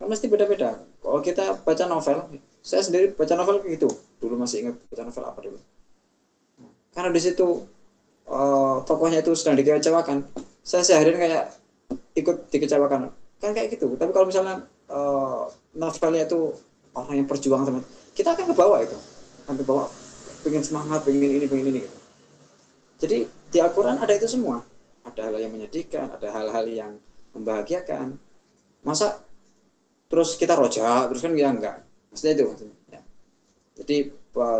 Kan mesti beda-beda. Kalau kita baca novel, saya sendiri baca novel kayak gitu. Dulu masih ingat baca novel apa dulu. Karena di situ tokohnya itu sedang dikecewakan. Saya seharian kayak ikut dikecewakan. Kan kayak gitu. Tapi kalau misalnya novelnya itu orang yang berjuang teman, kita akan ke bawah itu. Akan ke bawah, pengen semangat, pengen ini gitu. Jadi di Al-Quran ada itu semua. Ada hal yang menyedihkan, ada hal-hal yang membahagiakan. Masa terus kita rojak terus kan ya enggak, maksudnya itu ya. Jadi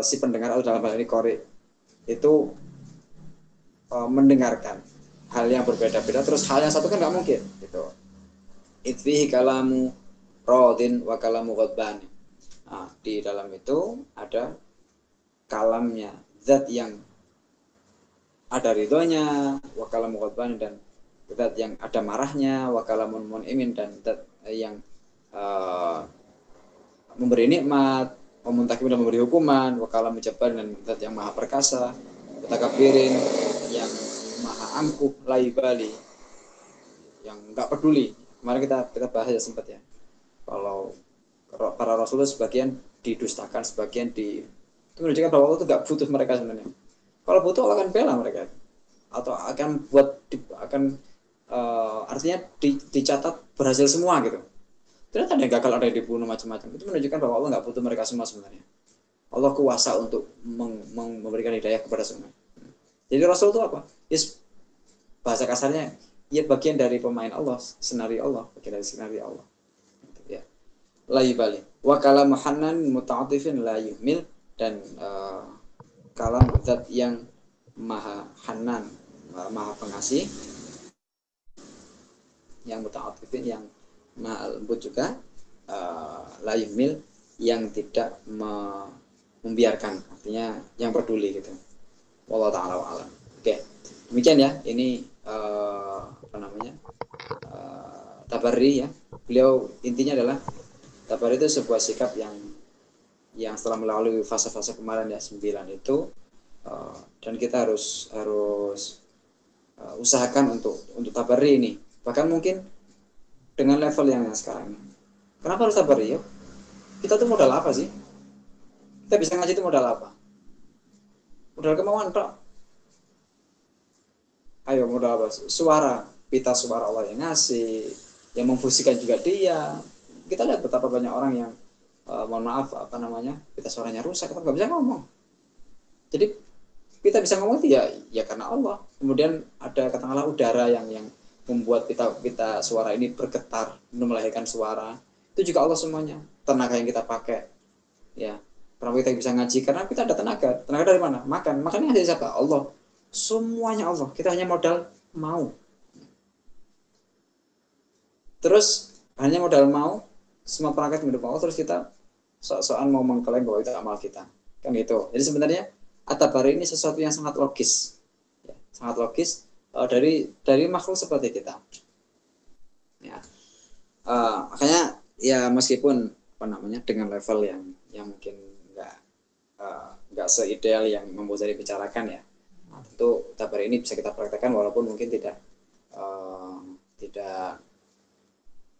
si pendengar atau dalam hal ini qari itu mendengarkan hal yang berbeda-beda, terus hal yang satu kan nggak mungkin gitu. Itfihi kalamu radin wa kalamu ghadban. Nah, di dalam itu ada kalamnya zat yang ada ridhonya, wa kalamu ghadban, dan zat yang ada marahnya, wa kalamun mun'imin, dan zat yang memberi nikmat, memuntakim dan memberi hukuman, wakala menjabbar, dan zat yang maha perkasa, mutakabirin, yang maha angkuh, laibali, yang enggak peduli. Kemarin kita bahas ya sempat ya. Kalau para rasulullah sebagian didustakan, sebagian itu menunjukkan bahwa Allah itu enggak butuh mereka sebenarnya. Kalau butuh Allah akan bela mereka, atau akan artinya dicatat berhasil semua gitu. Ternyata ada yang gagal, ada yang dibunuh macam-macam. Itu menunjukkan bahwa Allah nggak butuh mereka semua sebenarnya. Allah kuasa untuk memberikan hidayah kepada semua. Jadi Rasul itu apa? Yes, bahasa kasarnya, ia bagian dari pemain Allah, senario Allah, bagian dari senario Allah. Ya. La yubali. Wa kalam hanan muta'atifin la yuhmil, dan kalam zat yang maha hanan, maha pengasih, yang muta'atifin, yang maha lembut juga, la yuhmil, yang tidak membiarkan, artinya yang peduli gitu. Wallahu taala alam. Oke, demikian ya. Ini apa namanya, tabarri ya. Beliau intinya adalah tabarri itu sebuah sikap yang setelah melalui fase-fase kemarin ya 9 itu, dan kita harus usahakan untuk tabarri ini. Bahkan mungkin dengan level yang sekarang. Kenapa harus tabarri ya? Kita tuh modal apa sih? Kita bisa ngaji itu modal apa? Modal kemauan tok. Ayo modal apa? Suara, pita suara Allah yang ngasih, yang memfusikan juga dia. Kita lihat betapa banyak orang yang mohon maaf apa namanya, pita suaranya rusak, kita nggak bisa ngomong. Jadi kita bisa ngomong itu ya karena Allah. Kemudian ada katakanlah udara yang membuat pita suara ini bergetar untuk melahirkan suara. Itu juga Allah semuanya. Tenaga yang kita pakai, ya. Kenapa kita bisa ngaji? Karena kita ada tenaga. Tenaga dari mana? Makan. Makannya dari siapa? Allah. Semuanya Allah. Kita hanya modal mau. Terus hanya modal mau, semua perangkat mendukung Allah, terus kita sok-sokan mau mengklaim bahwa itu amal kita. Kan gitu. Jadi sebenarnya at-tabari ini sesuatu yang sangat logis. Ya, sangat logis dari makhluk seperti kita. Ya. Makanya ya meskipun apa namanya dengan level yang mungkin nggak seideal yang Imam Ghazali bicarakan ya. Nah, tentu tabar ini bisa kita praktekkan walaupun mungkin tidak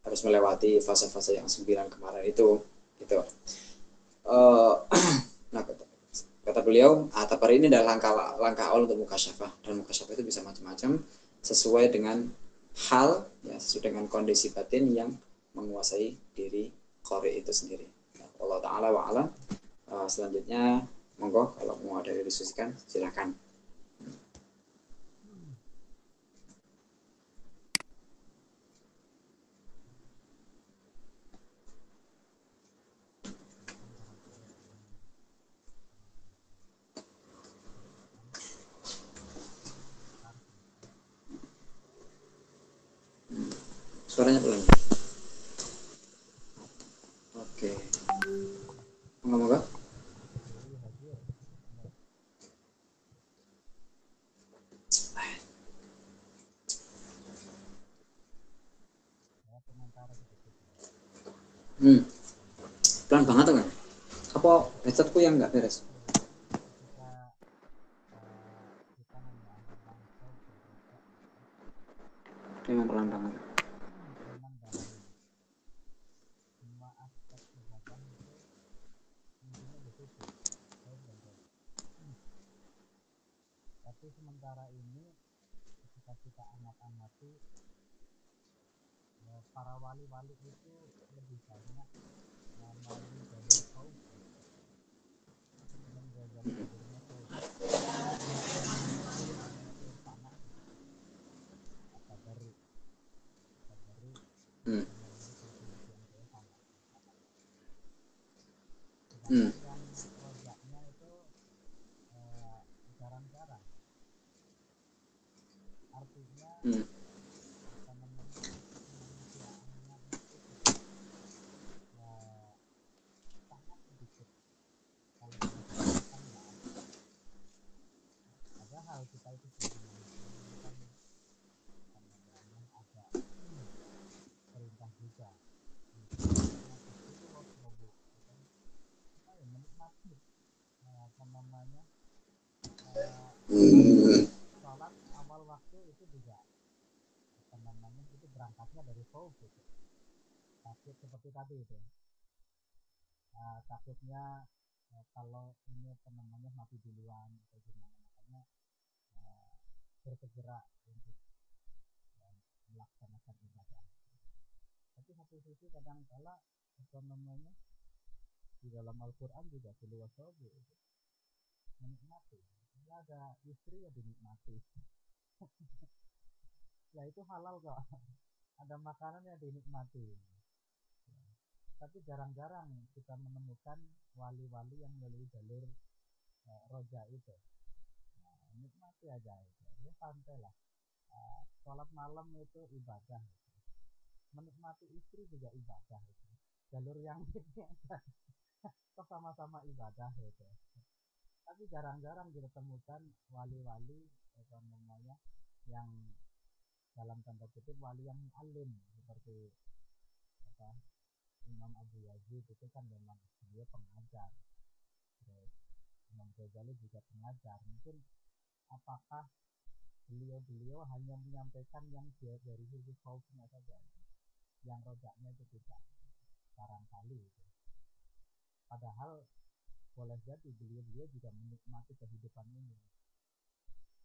harus melewati fase-fase yang 9 kemarin itu gitu. Nah, kata beliau, tabar ini adalah langkah awal untuk mukasyafah, dan mukasyafah itu bisa macam-macam sesuai dengan hal ya, sesuai dengan kondisi batin yang menguasai diri qari itu sendiri. Nah, Allah taala wa alam. Selanjutnya monggo kalau mau ada yang didiskusikan silakan. Suaranya pelan. Oke. Monggo. Pelan banget tuh kan? Apa headsetku yang nggak beres? Memang pelan banget. Tapi sementara ini ketika kita amati para wali-wali itu lebih banyak melalui jalur tauhid dan jalurnya tauhid itu sama kata baru Hmm. yang sama. Hmm. Sedangkan yang rojaknya itu jarang-jarang, artinya Hmm. apa namanya untuk manusiaannya itu juga sangat sedikit, kalau boleh dikatakan nggak ada. Padahal kita itu sebagai manusia ini kan apa namanya ada perintah juga untuk menikmati dulu waktu kita ya menikmati apa namanya sholat awal waktu itu juga apa namanya itu berangkatnya dari khauf gitu, takut seperti tadi itu takutnya kalau ini apa namanya mati duluan atau gimana, makanya bersegera untuk melaksanakan ibadah. Tapi satu sisi kadang kala apa namanya di dalam Al-Quran juga seluas itu menikmati, ya ada istri ya dinikmati ya itu halal kok ada makanan yang dinikmati. Tapi jarang-jarang kita menemukan wali-wali yang melalui jalur roja itu. Nah, nikmati aja itu, ya santai lah. Sholat malam itu ibadah, menikmati istri juga ibadah itu. Jalur yang ini toh sama-sama ibadah gitu. Tapi jarang-jarang ditemukan wali-wali apa namanya yang dalam tanda kutip wali yang alim seperti apa Imam Abu Yazid itu kan memang dia pengajar. Terus Imam Ghazali juga pengajar. Mungkin apakah beliau-beliau hanya menyampaikan yang dia dari sisi kausnya saja, yang rojaknya itu tidak barangkali gitu. Padahal boleh jadi beliau-beliau juga menikmati kehidupan ini.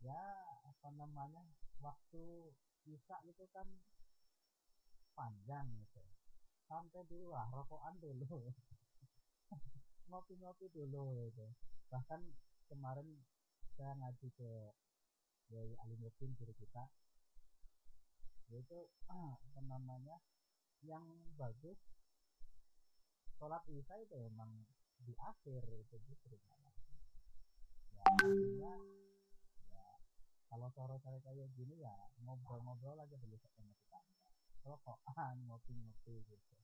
Ya apa namanya waktu Isya itu kan panjang gitu. Sampai dulu lah rokokan dulu, ngopi-ngopi dulu gitu. Bahkan kemarin saya ngaji ke Yai Alimuddin guru kita, yaitu apa namanya yang bagus sholat isya itu memang di akhir itu justru malah ya artinya ya kalau sore-sore kayak gini ya ngobrol-ngobrol aja dulu sama tetangga, rokokan ngopi-ngopi gitu.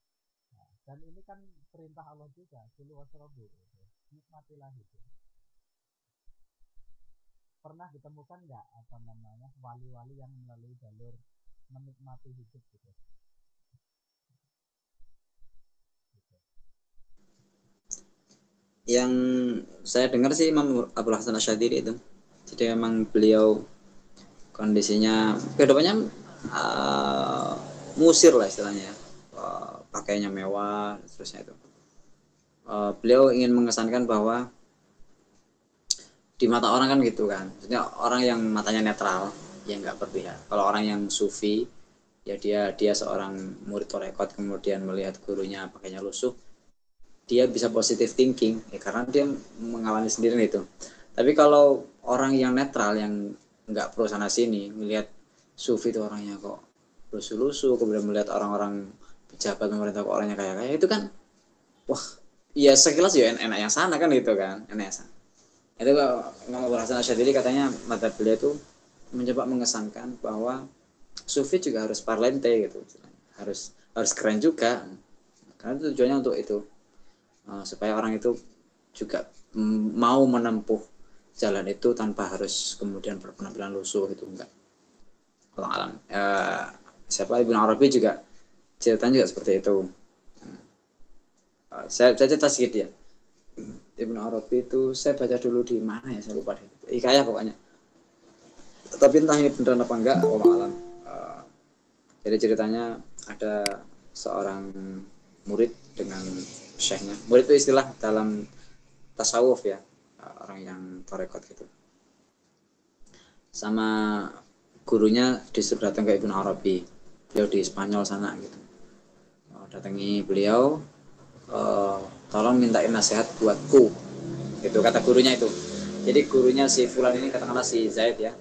Nah, dan ini kan perintah Allah juga, kulu wasrobu gitu. Nikmatilah itu. Pernah ditemukan nggak apa namanya wali-wali yang melalui jalur menikmati hidup gitu? Yang saya dengar sih Imam Abdul Hasan Asy'adzili itu. Jadi memang beliau kondisinya kehidupannya musir lah istilahnya, pakainya mewah terusnya itu. Beliau ingin mengesankan bahwa di mata orang kan gitu kan, maksudnya orang yang matanya netral, yang nggak berpihak. Kalau orang yang sufi, ya dia seorang murid torekot kemudian melihat gurunya pakainya lusuh, dia bisa positive thinking ya karena dia mengalami sendiri itu. Tapi kalau orang yang netral yang nggak pro sana sini melihat sufi itu orangnya kok lusuh-lusuh, kemudian melihat orang-orang pejabat pemerintah kok orangnya kaya-kaya, itu kan wah ya sekilas ya enak yang sana kan gitu kan, enak yang sana. Itu Imam Abu Hasan Asy'adzili katanya mata beliau itu mencoba mengesankan bahwa sufi juga harus parlente gitu, harus keren juga karena itu tujuannya untuk itu, supaya orang itu juga mau menempuh jalan itu tanpa harus kemudian berpenampilan lusuh gitu, enggak. Kalau alam siapa Ibnu Arabi juga ceritanya juga seperti itu. Saya cerita sedikit ya. Ibnu Arabi itu saya baca dulu di mana ya, saya lupa deh. Hikayah pokoknya. Tapi entah ini beneran apa enggak, Allah alam. Jadi ceritanya ada seorang murid dengan syekhnya. Murid itu istilah dalam tasawuf ya, orang yang tarekat gitu. Sama gurunya disuruh datang ke Ibnu Arabi. Beliau di Spanyol sana gitu. Datangi beliau, tolong mintain nasihat buatku, gitu kata gurunya itu. Jadi gurunya si Fulan ini katakanlah si Zaid ya,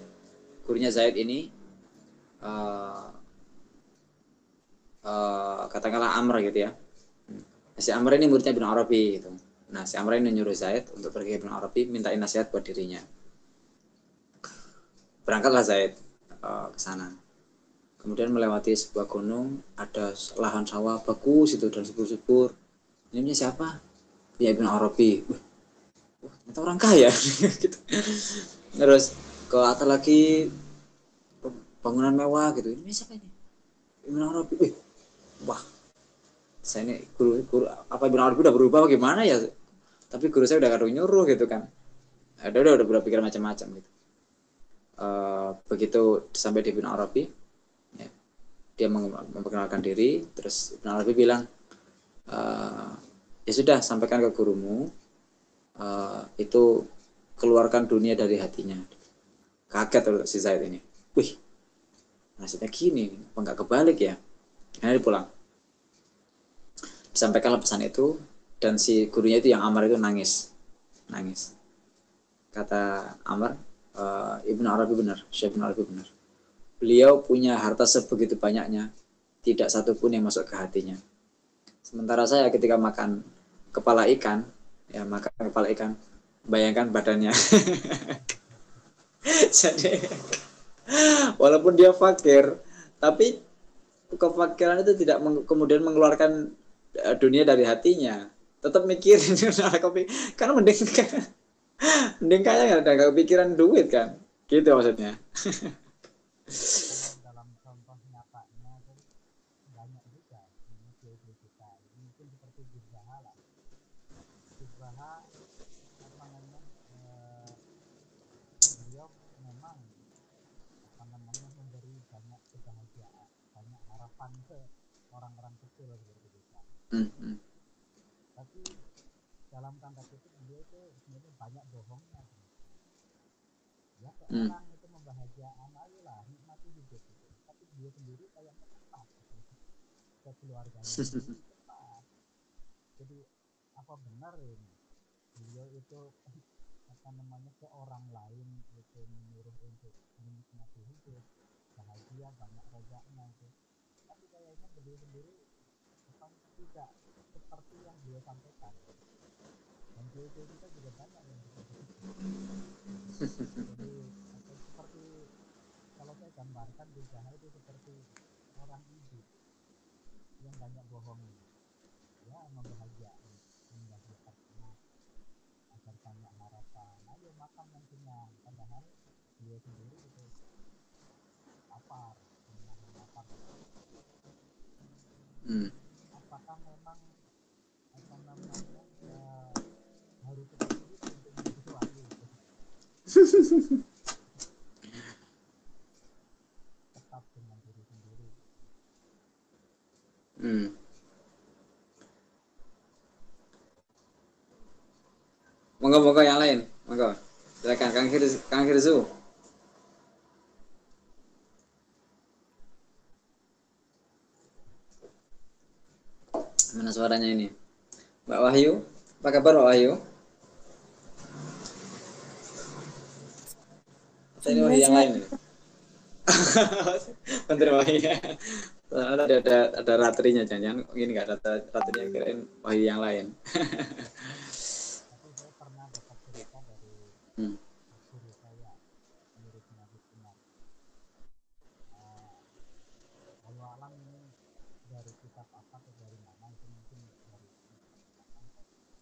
gurunya Zaid ini katakanlah Amr gitu ya. Si Amr ini muridnya Ibnu Arabi gitu. Nah si Amr ini nyuruh Zaid untuk pergi ke Ibnu Arabi mintain nasihat buat dirinya. Berangkatlah Zaid ke sana. Kemudian melewati sebuah gunung, ada lahan sawah bagus itu dan subur-subur. Ini siapa? Ya Ibnu Arabi. Ternyata orang kaya gitu. Terus ke atas lagi bangunan mewah gitu. Ini siapa ini? Ibnu Arabi. Wah, saya ini guru apa Ibnu Arabi udah berubah bagaimana ya? Tapi guru saya udah kadung nyuruh gitu kan. Udah berpikir macam-macam gitu. Begitu sampai di Ibnu Arabi, ya, dia memperkenalkan diri, terus Ibnu Arabi bilang, ya sudah sampaikan ke gurumu, itu keluarkan dunia dari hatinya. Kaget si Zaid ini. Wih, maksudnya gini, apa nggak kebalik ya? Akhirnya pulang. Disampaikanlah pesan itu, dan si gurunya itu yang Amr itu nangis. Kata Amr, Ibnu Arabi benar, Syekh Ibnu Arabi benar. Beliau punya harta sebegitu banyaknya, tidak satu pun yang masuk ke hatinya. Sementara saya ketika makan kepala ikan, bayangkan badannya. Jadi walaupun dia fakir, tapi kefakiran itu tidak kemudian mengeluarkan dunia dari hatinya, tetap mikirin karena mending kaya nggak ada nggak kepikiran duit kan, gitu maksudnya. Kalau dalam contoh nyatanya kan banyak juga ide-ide kita. Mungkin seperti Gus Baha lah. Gus Baha apa namanya beliau memang apa namanya memberi banyak kebahagiaan, banyak harapan ke orang-orang kecil seperti kita. Tapi dalam tanda kutip beliau itu sebenarnya banyak bohongnya. Ya orang itu membahagiakan, ayolah nikmati hidup itu. Tapi dia sendiri kayaknya cepat gitu. Ke keluarganya sendiri cepat. Jadi apa benar ini beliau itu apa namanya ke orang lain itu menyuruh untuk menikmati hidup bahagia banyak rojaknya itu, tapi kayaknya beliau sendiri tidak seperti yang beliau sampaikan, dan kiai-kiai kita juga banyak yang seperti itu. Jadi seperti kalau saya gambarkan Gus Baha itu seperti orang ibu yang banyak bohongnya, ya membahagiakan anak agar banyak harapan, ayo makan yang kenyang, padahal dia sendiri itu lapar, menahan lapar. Apakah memang apa namanya harus seperti itu untuk menjadi wali itu? Tetap dengan diri sendiri. Moga-moga yang lain, moga. Silakan Kang Hirzu. Mana suaranya ini? Mbak Wahyu, apa kabar Mbak Wahyu? Atau ini Wahyu yang lain? Menteri Wahyu. Ada ratrinya, jangan ini nggak ada ratrinya, kirain Wahyu yang lain. Tapi saya pernah dapat cerita dari guru saya, muridnya Gus Umar. Allah alam ini dari kitab apa atau dari mana, itu mungkin dari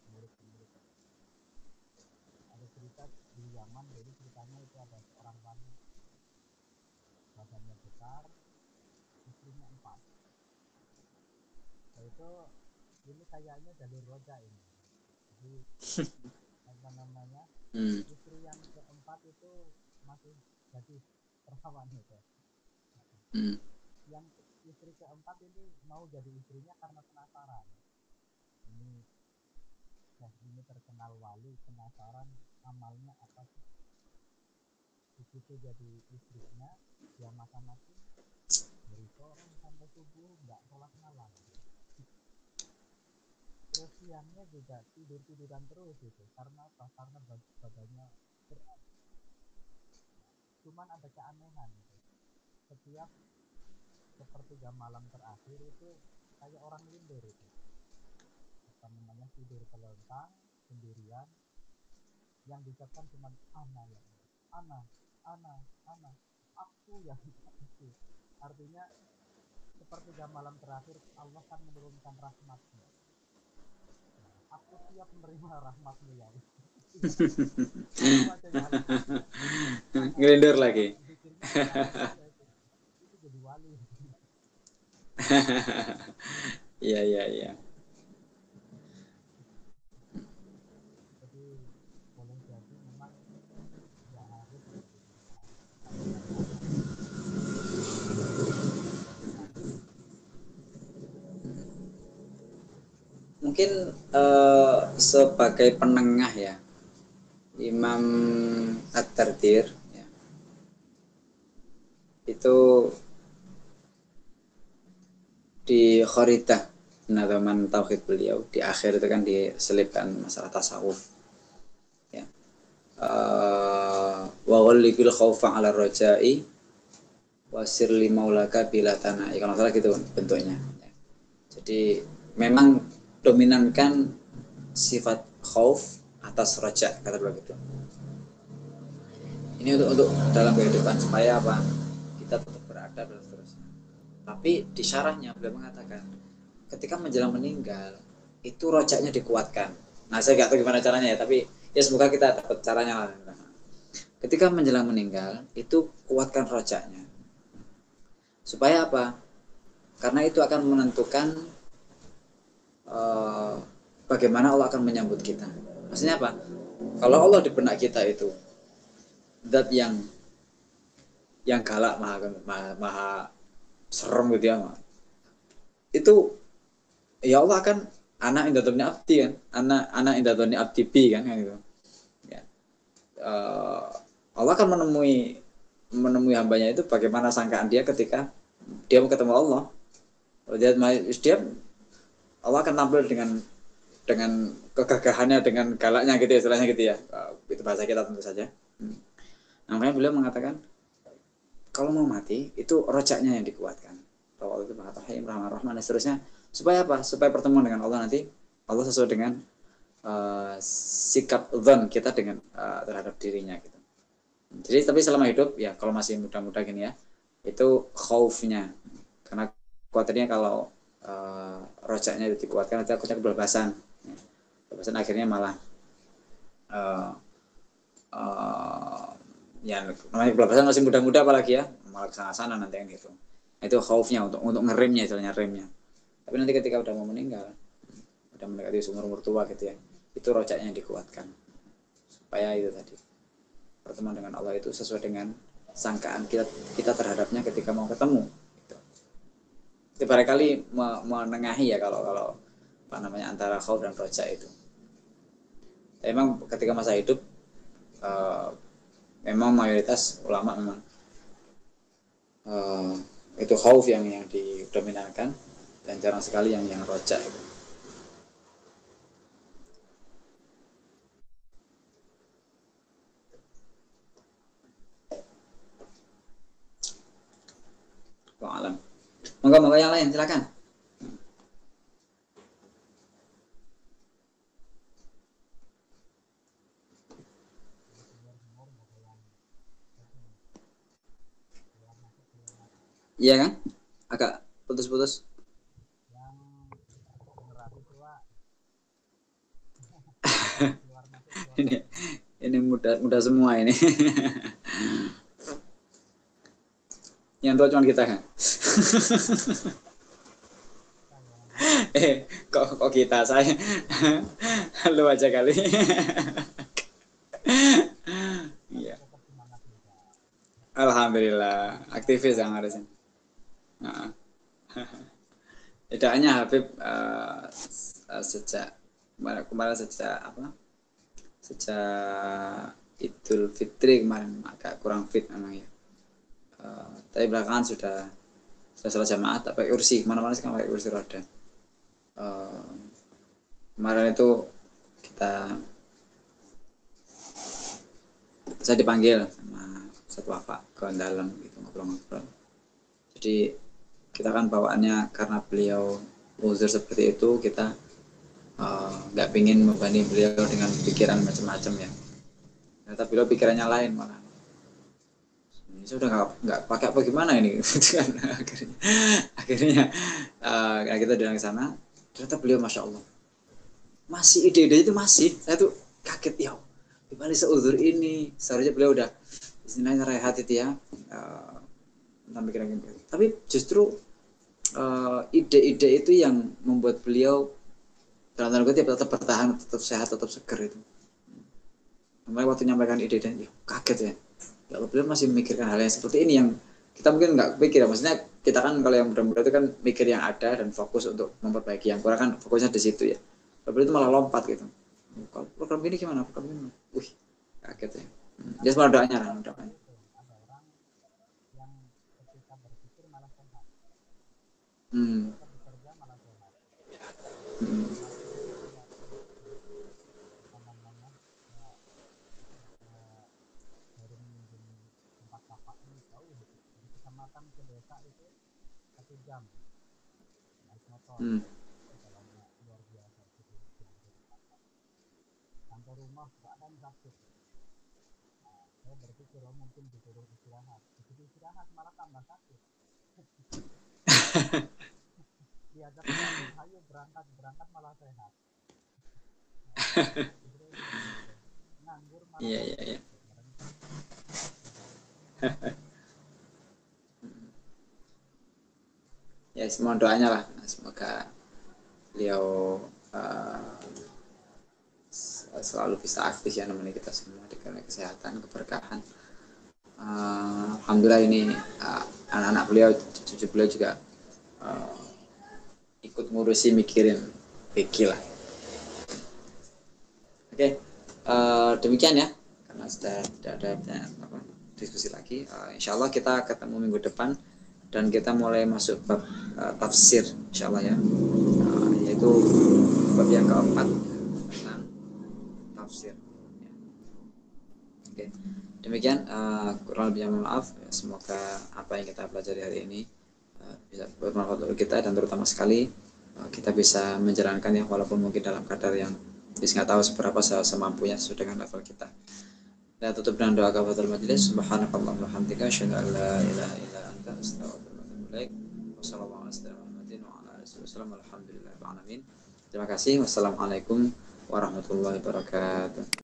murid-murid. Ada cerita di Yaman, jadi ceritanya itu ada seorang wali, badannya besar, istrinya 4. Nah, itu ini kayaknya jalur roja ini. Jadi apa namanya istri yang keempat itu masih jadi perawan itu. Yang istri keempat ini mau jadi istrinya karena penasaran. Ini terkenal wali, penasaran amalnya apa sih. Begitu jadi istrinya, dia makan-makan dari sore sampai subuh nggak sholat malam. Terus siangnya juga tiduran terus gitu, karena badannya berat. Cuman ada keanehan gitu. Setiap sepertiga malam terakhir itu kayak orang lindur itu, apa namanya, tidur telentang sendirian, yang diucapkan cuma ana, ya ana aku yang itu. Artinya sepertiga malam terakhir Allah kan menurunkan rahmatnya. Aku siap menerima rahmatmu ya Allah. Ngelindur lagi. Itu jadi wali. Iya. Jadi boleh jadi memang ya harus seperti itu. Mungkin sebagai penengah ya, Imam At-Tirmidzi ya, itu di Kharidah penataman tauhid beliau di akhir itu kan diselipkan masalah tasawuf ya. Wa ghallibil khaufa 'ala raja'i wasir li maulaka bila tanai, kalau salah gitu bentuknya ya. Jadi memang dominankan sifat khauf atas raja, kata beliau gitu. Ini untuk dalam kehidupan supaya apa, kita tetap beradab dan seterusnya. Tapi di syarahnya beliau mengatakan ketika menjelang meninggal itu rojaknya dikuatkan. Nah, saya nggak tahu gimana caranya ya, tapi ya semoga kita dapat caranya. Ketika menjelang meninggal, itu kuatkan rojaknya. Supaya apa? Karena itu akan menentukan bagaimana Allah akan menyambut kita. Maksudnya apa? Kalau Allah di benak kita itu zat yang galak, maha serem gitu ya, itu ya Allah akan anak indatoni abdi kan, anak indatoni abdi bi kan gitu. Ya. Allah akan menemui hambanya itu bagaimana sangkaan dia ketika dia mau ketemu Allah. Dia Allah akan tampil dengan kegagahannya, dengan galaknya gitu ya, istilahnya gitu ya. Itu bahasa kita tentu saja. Nah, makanya beliau mengatakan kalau mau mati itu rojaknya yang dikuatkan. Kalau itu Maha Rahim, Rahman, dan seterusnya. Supaya apa? Supaya pertemuan dengan Allah nanti Allah sesuai dengan sikap dzan kita dengan terhadap dirinya gitu. Jadi tapi selama hidup ya kalau masih muda-muda gini ya, itu khaufnya. Karena khawatirnya kalau rojaknya itu dikuatkan nanti takutnya kebablasan. Kebablasan akhirnya malah ya namanya kebablasan masih muda-muda apalagi ya, malah kesana-sana nanti yang gitu. Itu khaufnya untuk ngeremnya, istilahnya remnya. Tapi nanti ketika udah mau meninggal, udah mendekati umur tua gitu ya, itu rojaknya dikuatkan supaya itu tadi pertemuan dengan Allah itu sesuai dengan sangkaan kita terhadapnya ketika mau ketemu gitu. Itu barangkali menengahi ya kalau apa namanya antara khauf dan roja itu. Memang ketika masa hidup memang mayoritas ulama memang itu khauf yang didominankan dan jarang sekali yang roja itu. Alam. Moga-moga yang lain silakan. Iya kan? Agak putus-putus. Yang generasi tua ini muda semua ini. Yang tua cuma kita kan? Kok kita, saya lu aja kali. Iya. Alhamdulillah, aktivis yang harusnya. Tidaknya Habib sejak kemarin sejak Idul Fitri kemarin agak kurang fit memang ya. Tapi belakangan sudah salat jamaah tak pakai kursi, kemana-mana sekarang pakai kursi roda. Kemarin itu saya dipanggil sama satu bapak ke dalam gitu ngobrol-ngobrol. Jadi kita kan bawaannya karena beliau uzur seperti itu, kita nggak pingin membebani beliau dengan pikiran macam-macam ya. Ternyata beliau pikirannya lain malah. Ini sudah nggak pakai apa gimana ini, akhirnya kita datang ke sana. Ternyata beliau masya Allah masih ide-ide itu masih. Saya tuh kaget ya. Dibalik seuzur ini, seharusnya beliau udah istilahnya rehat itu ya. Tapi justru ide-ide itu yang membuat beliau dalam tanda kutip tetap bertahan, tetap sehat, tetap seger itu. Namanya waktu menyampaikan ide dan kaget ya. Kalau beliau masih memikirkan hal yang seperti ini yang kita mungkin nggak pikir ya. Maksudnya kita kan kalau yang muda-muda itu kan mikir yang ada dan fokus untuk memperbaiki, yang kurang kan fokusnya di situ ya. Kalau beliau itu malah lompat gitu. Kalau program ini gimana? Program ini? Wih, kaget ya. Dia semua doanya lah, doanya. Ada orang yang ketika berpikir malah sehat, ketika bekerja malah sehat. Dari tempat tapak ini jauh dari kecamatan ke desa itu 1 jam naik motor. Jalannya luar biasa itu sampai rumah keadaan sakit. Nah, saya berpikir mungkin disuruh istirahat, begitu istirahat malah tambah sakit. diajak gabung, ayo berangkat berangkat malah sehat. Justru itu gitu. Nganggur malah Iya, iya, tambah iya. sibuk mereka. Ya, semua doanya lah. Semoga beliau uh, selalu bisa aktif ya nemenin kita semua diberikan kesehatan, keberkahan. Alhamdulillah ini anak-anak beliau, cucu beliau juga uh, ikut ngurusi mikirin Vicky lah. Oke, demikian ya karena sudah tidak ada apa, diskusi lagi. Insya Allah kita ketemu minggu depan dan kita mulai masuk bab tafsir insya Allah ya, yaitu bab yang keempat tentang tafsir. Oke, demikian kurang lebihnya mohon maaf. Semoga apa yang kita pelajari hari ini bisa bermanfaat untuk kita dan terutama sekali kita bisa menjalankan ya walaupun mungkin dalam kadar yang bisa nggak tahu seberapa semampunya sesuai dengan level kita. Dan tutup dengan doa kafatul majelis. Subhanakallahumma wa bihamdika asyhadu an la ilaha illa anta astaghfiruka wa atubu ilaik. Wassalamualaikum warahmatullahi wabarakatuh. Terima kasih. Wassalamualaikum warahmatullahi wabarakatuh.